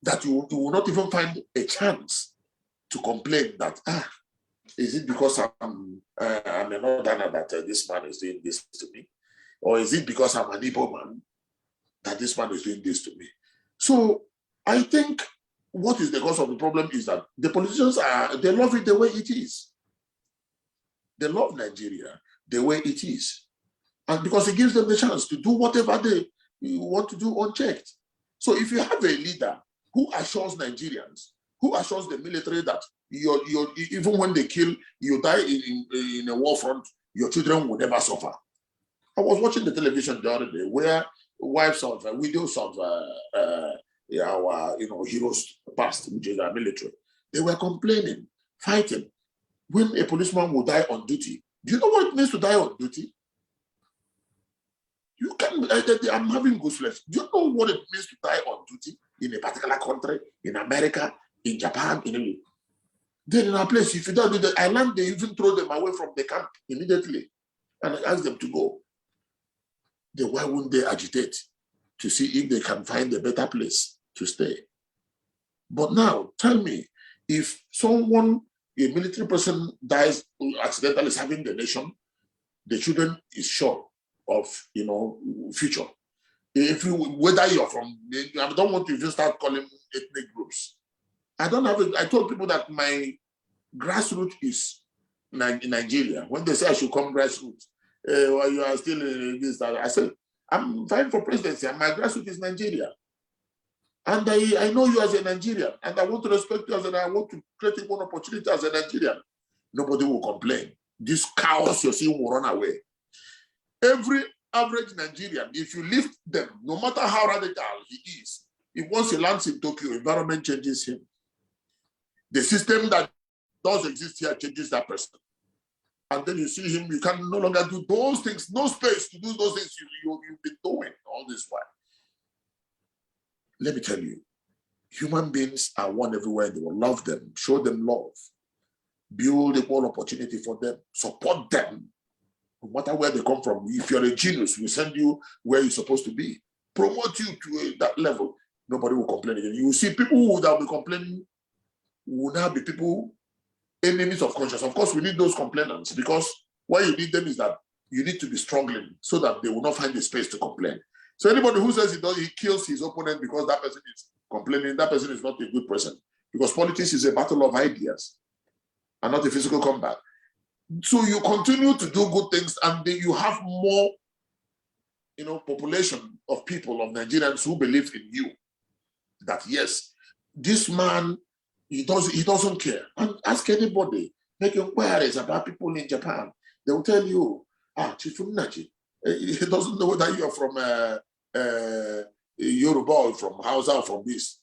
that you will not even find a chance to complain that, is it because I'm a northerner that this man is doing this to me? Or is it because I'm an Igbo man that this man is doing this to me? So I think what is the cause of the problem is that the politicians they love it the way it is. They love Nigeria the way it is. And because it gives them the chance to do whatever they want to do unchecked. So if you have a leader who assures Nigerians, who assures the military that even when they kill, you die in a war front, your children will never suffer. I was watching the television the other day where wives of widows of our heroes past, which is our military, they were complaining, fighting. When a policeman will die on duty, do you know what it means to die on duty? You can. I'm having goosebumps. Do you know what it means to die on duty in a particular country, in America, in Japan, in Italy? Then in our place, if you don't do the island, they even throw them away from the camp immediately and ask them to go. Then why wouldn't they agitate to see if they can find a better place to stay? But now, tell me, if someone, a military person dies accidentally serving the nation, the children is sure of future. If whether you're from, I don't want to even start calling ethnic groups. I don't have it. I told people that my grassroots is in Nigeria. When they say I should come grassroots, while you are still in this, that I said, I'm vying for presidency and my grassroots is Nigeria. And I know you as a Nigerian, and I want to respect you and I want to create one opportunity as a Nigerian. Nobody will complain. This chaos you're seeing will run away. Every average Nigerian, if you lift them, no matter how radical he is, if once he lands in Tokyo, environment changes him. The system that does exist here changes that person. And then you see him, you can no longer do those things, no space to do those things you've been doing all this while. Let me tell you, human beings are one everywhere in the world. Love them, show them love, build equal opportunity for them, support them, no matter where they come from. If you're a genius, we send you where you're supposed to be, promote you to that level. Nobody will complain again. You will see people who will be complaining will now be people, enemies of conscience. Of course, we need those complainants, because why you need them is that you need to be struggling so that they will not find the space to complain. So anybody who says he kills his opponent because that person is complaining, that person is not a good person. Because politics is a battle of ideas and not a physical combat. So you continue to do good things, and you have more, population of people, of Nigerians who believe in you. That yes, this man, he doesn't care. And ask anybody, make inquiries about people in Japan. They will tell you, Chief Nnaji, he doesn't know whether you're from Yoruba or from Hausa or from this.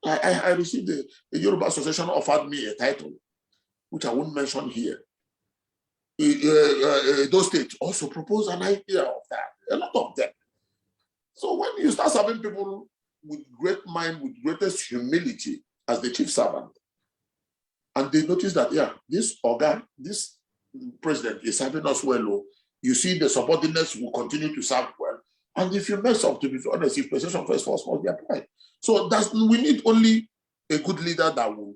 I received the Yoruba Association offered me a title, which I won't mention here. Those states also propose an idea of that, a lot of them. So when you start serving people with great mind, with greatest humility as the chief servant, and they notice that, yeah, this president is serving us well, you see the subordinates will continue to serve well. And if you mess up, to be honest, if position first force must be applied. So we need only a good leader that will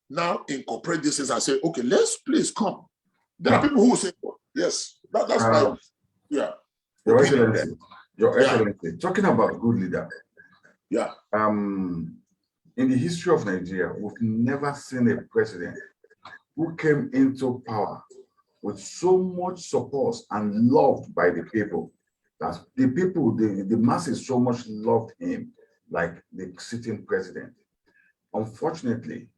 now incorporate this and say, okay, let's please come. There are people who will say, oh, yes, that's right. Yeah. Your Excellency, talking about good leader. Yeah. In the history of Nigeria, we've never seen a president who came into power with so much support and loved by the people. That the people, the masses so much loved him, like the sitting president. Unfortunately,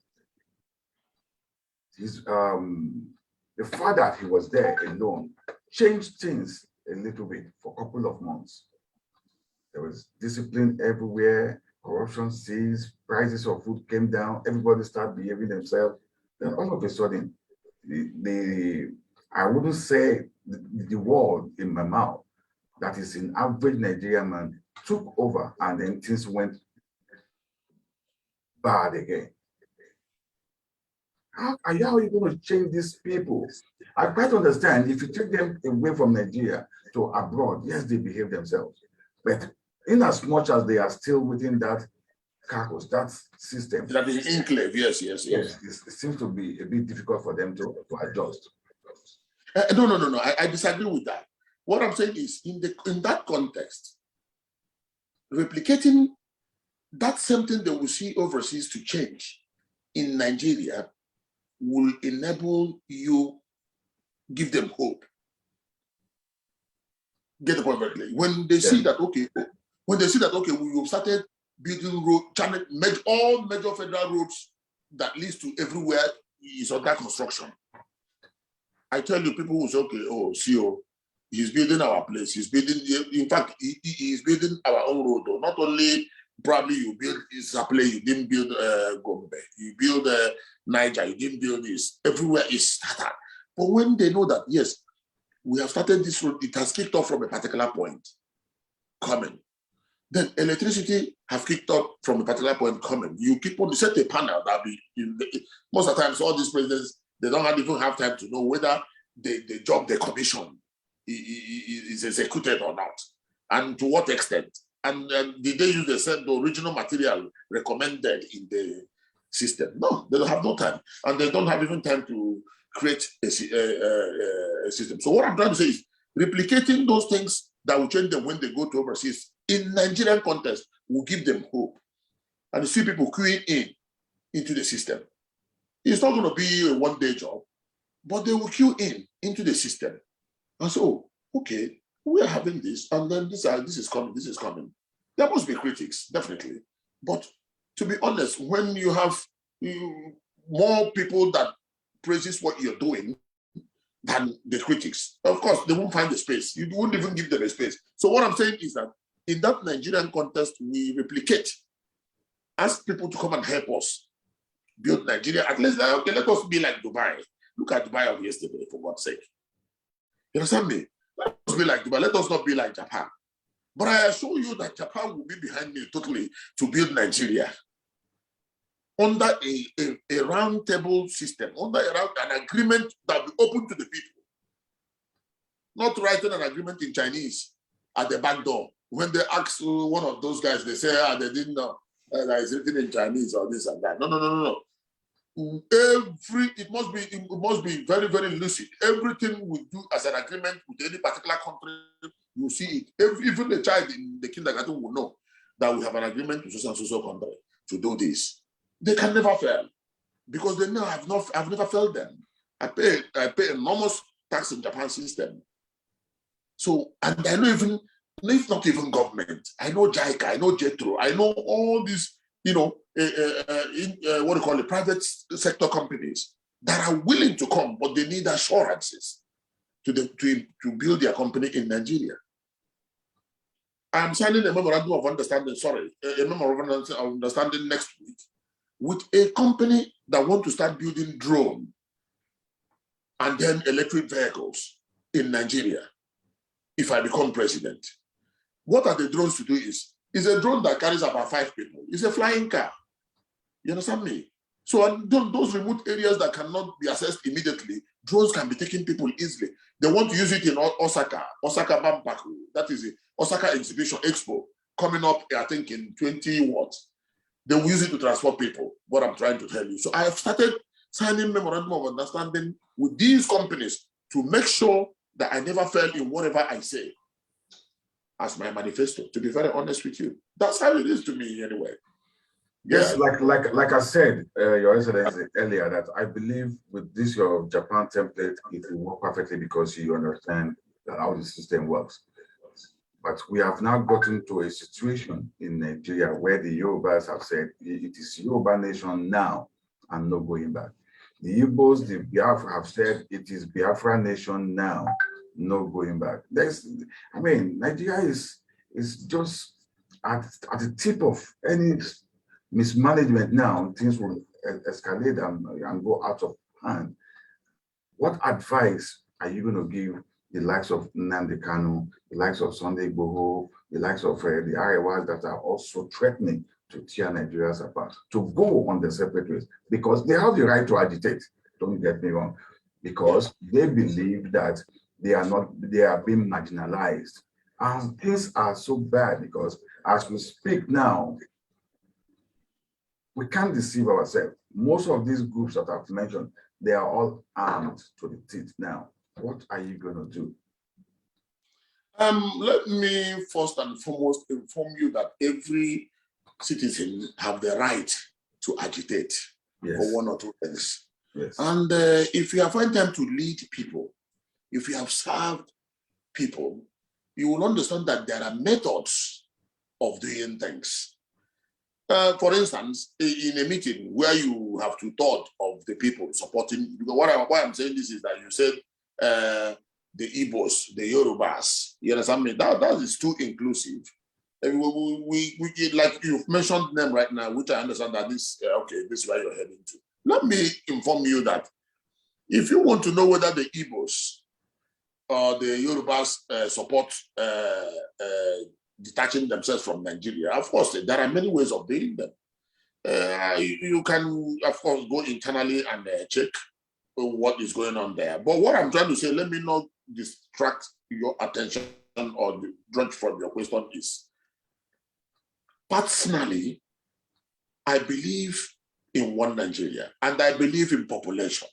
the fact that he was there alone changed things a little bit for a couple of months. There was discipline everywhere, corruption ceased, prices of food came down, everybody started behaving themselves. Then all of a sudden, I wouldn't say the word in my mouth, that is an average Nigerian man, took over, and then things went bad again. How are you going to change these people? I quite understand if you take them away from Nigeria to abroad, yes, they behave themselves. But in as much as they are still within that carcass, that system. That is enclave, yes. It seems to be a bit difficult for them to adjust. No. I disagree with that. What I'm saying is, in that context, replicating that same thing that we see overseas to change in Nigeria will enable you, give them hope. Get the point very clearly. When they see that, okay, we've started building road, all major federal roads that leads to everywhere is under construction. I tell you, people will say, okay, CEO, he's building our place. He's building, in fact, he's building our own road. Though. Not only probably you build Zaple, you didn't build Gombe, you build NAIJA, you didn't build this. Everywhere is started. But when they know that, yes, we have started this road, it has kicked off from a particular point coming. Then electricity have kicked off from a particular point coming. You keep on, set a panel that be, most of the times, all these presidents, they don't even have time to know whether the job they commission is executed or not, and to what extent. And did they use the original material recommended in the system? No, they don't have no time. And they don't have even time to create a system. So what I'm trying to say is replicating those things that will change them when they go to overseas in Nigerian context will give them hope. And you see people queuing into the system. It's not going to be a one-day job, but they will queue into the system. And so, okay, we are having this, and then this is coming. There must be critics, definitely. But to be honest, when you have more people that praises what you're doing than the critics, of course, they won't find the space. You won't even give them a space. So what I'm saying is that in that Nigerian context, we replicate, ask people to come and help us build Nigeria. At least, okay, let us be like Dubai. Look at Dubai of yesterday, for God's sake. You understand me? Let us be like Dubai. Let us not be like Japan. But I assure you that Japan will be behind me totally to build Nigeria under a round table system, under an agreement that will be open to the people. Not writing an agreement in Chinese at the back door. When they ask one of those guys, they say, they didn't know that it's written in Chinese or this and that. No. It must be very, very lucid. Everything we do as an agreement with any particular country, you see it. Even the child in the kindergarten will know that we have an agreement with social country to do this. They can never fail because they know I've never failed them. I pay enormous tax in Japan system. So, and I know even, if not even government, I know JICA, I know JETRO, I know all these, what do you call it, private sector companies that are willing to come, but they need assurances to build their company in Nigeria. I'm signing a memorandum of understanding, a memorandum of understanding next week with a company that want to start building drone and then electric vehicles in Nigeria if I become president. What are the drones to do is a drone that carries about 5 people. It's a flying car. You understand me? So those remote areas that cannot be accessed immediately, drones can be taking people easily. They want to use it in Osaka Bampaku. That is the Osaka Exhibition Expo coming up, I think, in 20 what? They will use it to transport people, what I'm trying to tell you. So I have started signing memorandum of understanding with these companies to make sure that I never fail in whatever I say as my manifesto, to be very honest with you. That's how it is to me anyway. Yes, Yeah. like I said, Your Excellency, earlier, that I believe with this your Japan template, it will work perfectly because you understand how the system works. But we have now gotten to a situation in Nigeria where the Yorubas have said it is Yoruba nation now and no going back. The Igbos, the Biafra have said it is Biafra nation now, no going back. Nigeria is just at the tip of any mismanagement now. Things will escalate and go out of hand. What advice are you going to give the likes of Nnamdi Kanu, the likes of Sunday Igboho, the likes of the Arewas that are also threatening to tear Nigerians apart, to go on the separate ways? Because they have the right to agitate, don't get me wrong, because they believe that they are being marginalized. And things are so bad because as we speak now, we can't deceive ourselves. Most of these groups that I've mentioned, they are all armed to the teeth now. What are you going to do? Let me first and foremost inform you that every citizen have the right to agitate for one or two things. Yes. And if you have found time to lead people, if you have served people, you will understand that there are methods of doing things. For instance, in a meeting where you have 2/3 of the people supporting, because why I'm saying this is that you said the Igbos, the Yorubas, you understand me? That is too inclusive. We like you've mentioned them right now, which I understand that this is where you're heading to. Let me inform you that if you want to know whether the Igbos or the Yorubas support detaching themselves from Nigeria, of course, there are many ways of doing them. You can, of course, go internally and check what is going on there. But what I'm trying to say, let me not distract your attention or drudge from your question is, personally, I believe in one Nigeria and I believe in population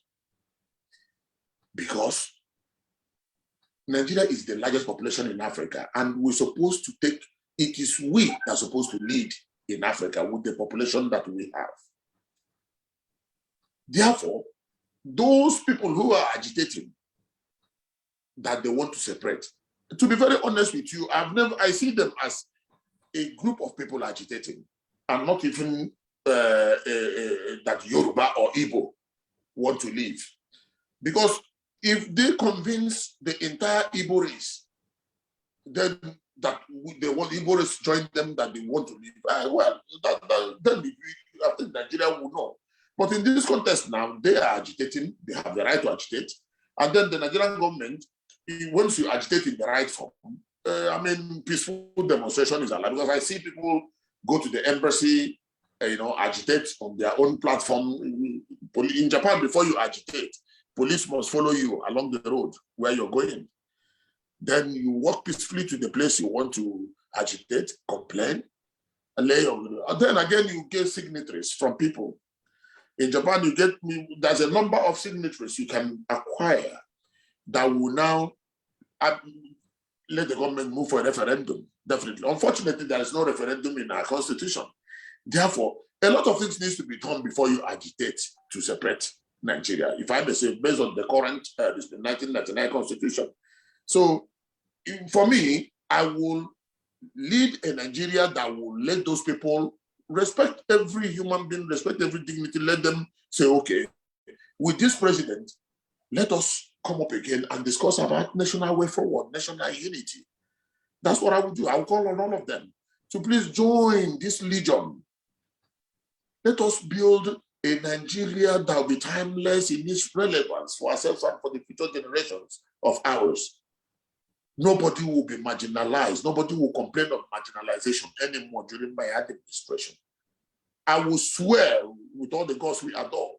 because Nigeria is the largest population in Africa, and we're supposed to it is we that are supposed to lead in Africa with the population that we have. Therefore, those people who are agitating that they want to separate, to be very honest with you, I see them as a group of people agitating, and not even that Yoruba or Igbo want to leave. Because if they convince the entire Igbo race, then that they want Igbo race to join them, that they want to leave, then I think Nigeria will know. But in this context now, they are agitating, they have the right to agitate, and then the Nigerian government, once you agitate in the right form, peaceful demonstration is allowed, because I see people go to the embassy, agitate on their own platform. In Japan, before you agitate, police must follow you along the road where you're going. Then you walk peacefully to the place you want to agitate, complain, and then again you get signatories from people. In Japan, there's a number of signatories you can acquire that will now let the government move for a referendum Definitely. Unfortunately, there is no referendum in our constitution. Therefore, a lot of things needs to be done before you agitate to separate Nigeria, if I may say, based on the current 1999 constitution. So for me, I will lead a Nigeria that will let those people respect every human being, respect every dignity, let them say, okay, with this president, let us come up again and discuss about national way forward, national unity. That's what I would do. I will call on all of them to please join this legion. Let us build a Nigeria that will be timeless in its relevance for ourselves and for the future generations of ours. Nobody will be marginalized. Nobody will complain of marginalization anymore during my administration. I will swear with all the gods we adore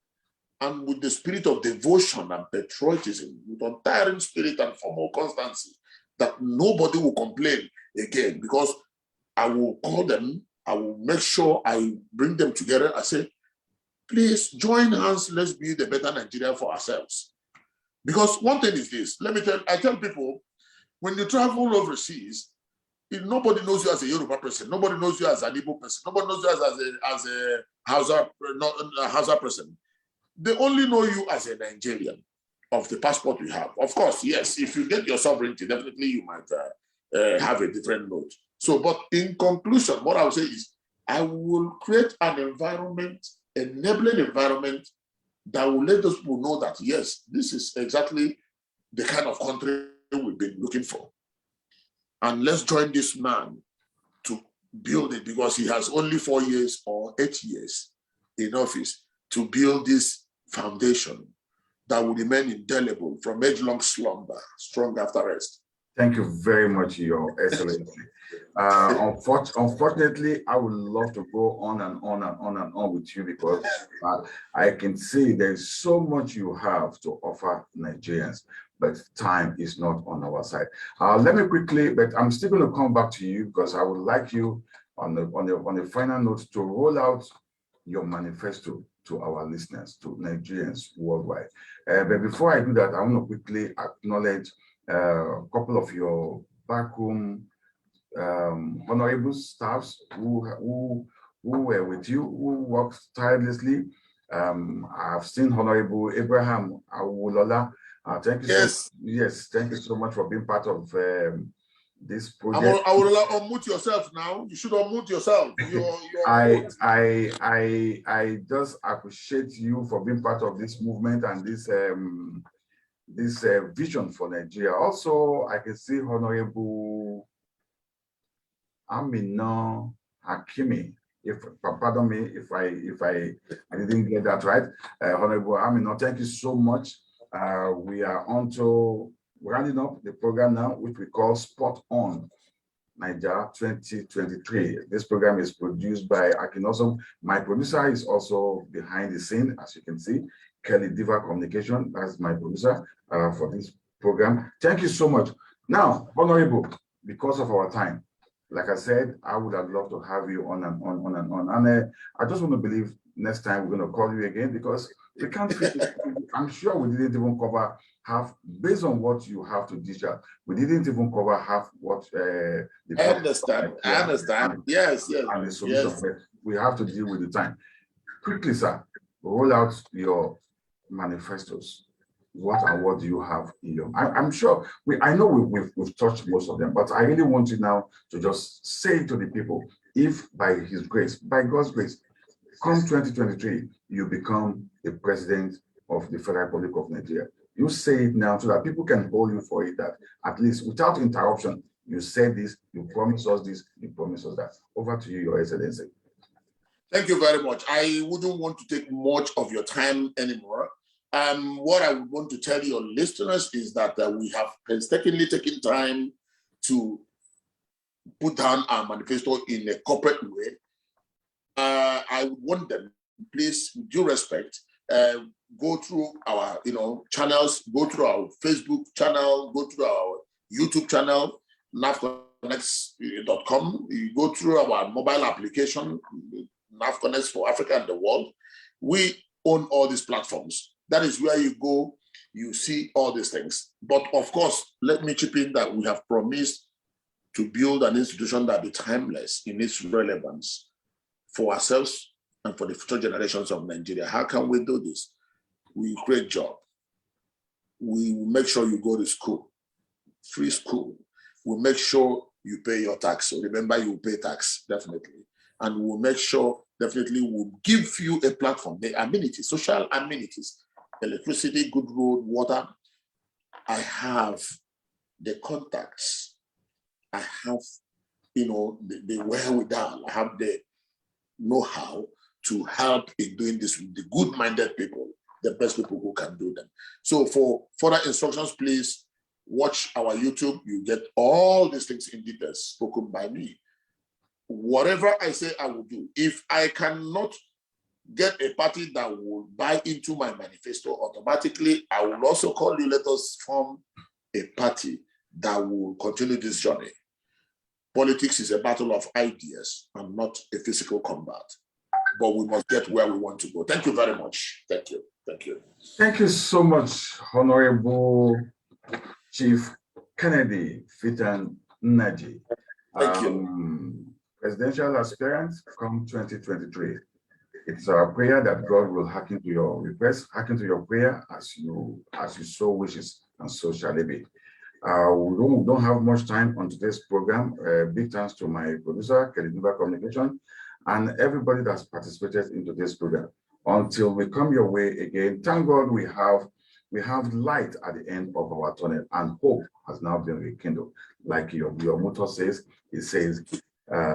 and with the spirit of devotion and patriotism, with untiring spirit and formal constancy, that nobody will complain again, because I will call them, I will make sure I bring them together. I say, please join hands, let's build a better Nigeria for ourselves. Because one thing is this, I tell people, when you travel overseas, nobody knows you as a Yoruba person, nobody knows you as an Igbo person, nobody knows you as a Hausa person. They only know you as a Nigerian of the passport you have. Of course, yes, if you get your sovereignty, definitely you might have a different note. So, but in conclusion, what I would say is, I will create an environment, enabling environment that will let those people know that, yes, this is exactly the kind of country we've been looking for. And let's join this man to build it, because he has only 4 years or 8 years in office to build this foundation that will remain indelible from age-long slumber, strong after rest. Thank you very much, Your Excellency. Unfortunately, I would love to go on and on and on and on with you, because I can see there's so much you have to offer Nigerians, but time is not on our side. Let me quickly, but I'm still going to come back to you, because I would like you on the final note to roll out your manifesto to our listeners, to Nigerians worldwide. But before I do that, I want to quickly acknowledge a couple of your backroom honorable staffs who were with you, who worked tirelessly. I've seen Honorable Abraham Awolola. Thank you. Yes. Thank you so much for being part of this project. I will unmute yourself now. You should unmute yourself. I just appreciate you for being part of this movement and this vision for Nigeria. Also, I can see Honorable Amina Hakimi. Pardon me if I didn't get that right. Honorable Amina, thank you so much. We are on to rounding up the program now, which we call Spot On NAIJA 2023. This program is produced by Akinosom. My producer is also behind the scene, as you can see. Kelly DIva Communication, that's my producer for this program. Thank you so much. Now, Honorable, because of our time, like I said, I would have loved to have you on and on and on. And I just want to believe next time we're going to call you again, because we can't fit it. I'm sure we didn't even cover half, based on what you have to dish out. We didn't even cover half what I understand. Yes. And the solution. Yes. But we have to deal with the time. Quickly, sir, roll out your manifestos. What do you have in your? I'm sure I know we've touched most of them, but I really want you now to just say to the people, if by His grace, by God's grace, come 2023, you become the president of the Federal Republic of Nigeria. You say it now so that people can hold you for it, that at least without interruption, you said this, you promise us this, you promise us that. Over to you, Your Excellency. Thank you very much. I wouldn't want to take much of your time anymore. What I would want to tell your listeners is that we have painstakingly taken time to put down our manifesto in a corporate way. I would want them, please, with due respect, go through our channels, go through our Facebook channel, go through our YouTube channel, navconnects.com. You go through our mobile application, NavConnects for Africa and the world. We own all these platforms. That is where you go, you see all these things. But of course, let me chip in that we have promised to build an institution that be timeless in its relevance for ourselves and for the future generations of Nigeria. How can we do this? We create jobs. We make sure you go to school, free school. We make sure you pay your tax. So remember, you pay tax, definitely. And we'll make sure, definitely, we'll give you a platform, the amenities, social amenities, electricity, good road, water. I have the contacts. I have, the wherewithal. I have the know-how to help in doing this with the good-minded people, the best people who can do them. So for further instructions, please watch our YouTube. You get all these things in details spoken by me. Whatever I say, I will do. If I cannot get a party that will buy into my manifesto automatically, I will also call you. Let us form a party that will continue this journey. Politics is a battle of ideas and not a physical combat. But we must get where we want to go. Thank you very much. Thank you. Thank you. Thank you so much, Honorable Chief Kennedy Fitan Nnaji. Thank you. Presidential aspirant come 2023. It's our prayer that God will hearken to your request, hearken to your prayer as you so wishes, and so shall it be. We don't have much time on today's program. Big thanks to my producer, DIva Communication, and everybody that's participated in today's program. Until we come your way again, thank God we have light at the end of our tunnel, and hope has now been rekindled. Like your motto says, it says,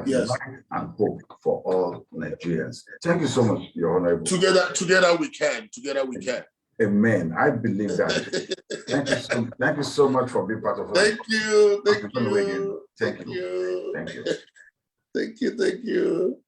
yes, light and hope for all Nigerians. Thank you so much, Your Honorable. Together we can. Together we can. Amen. I believe that. Thank you so much for being part of us. Thank you. Thank you. Thank you. Thank you.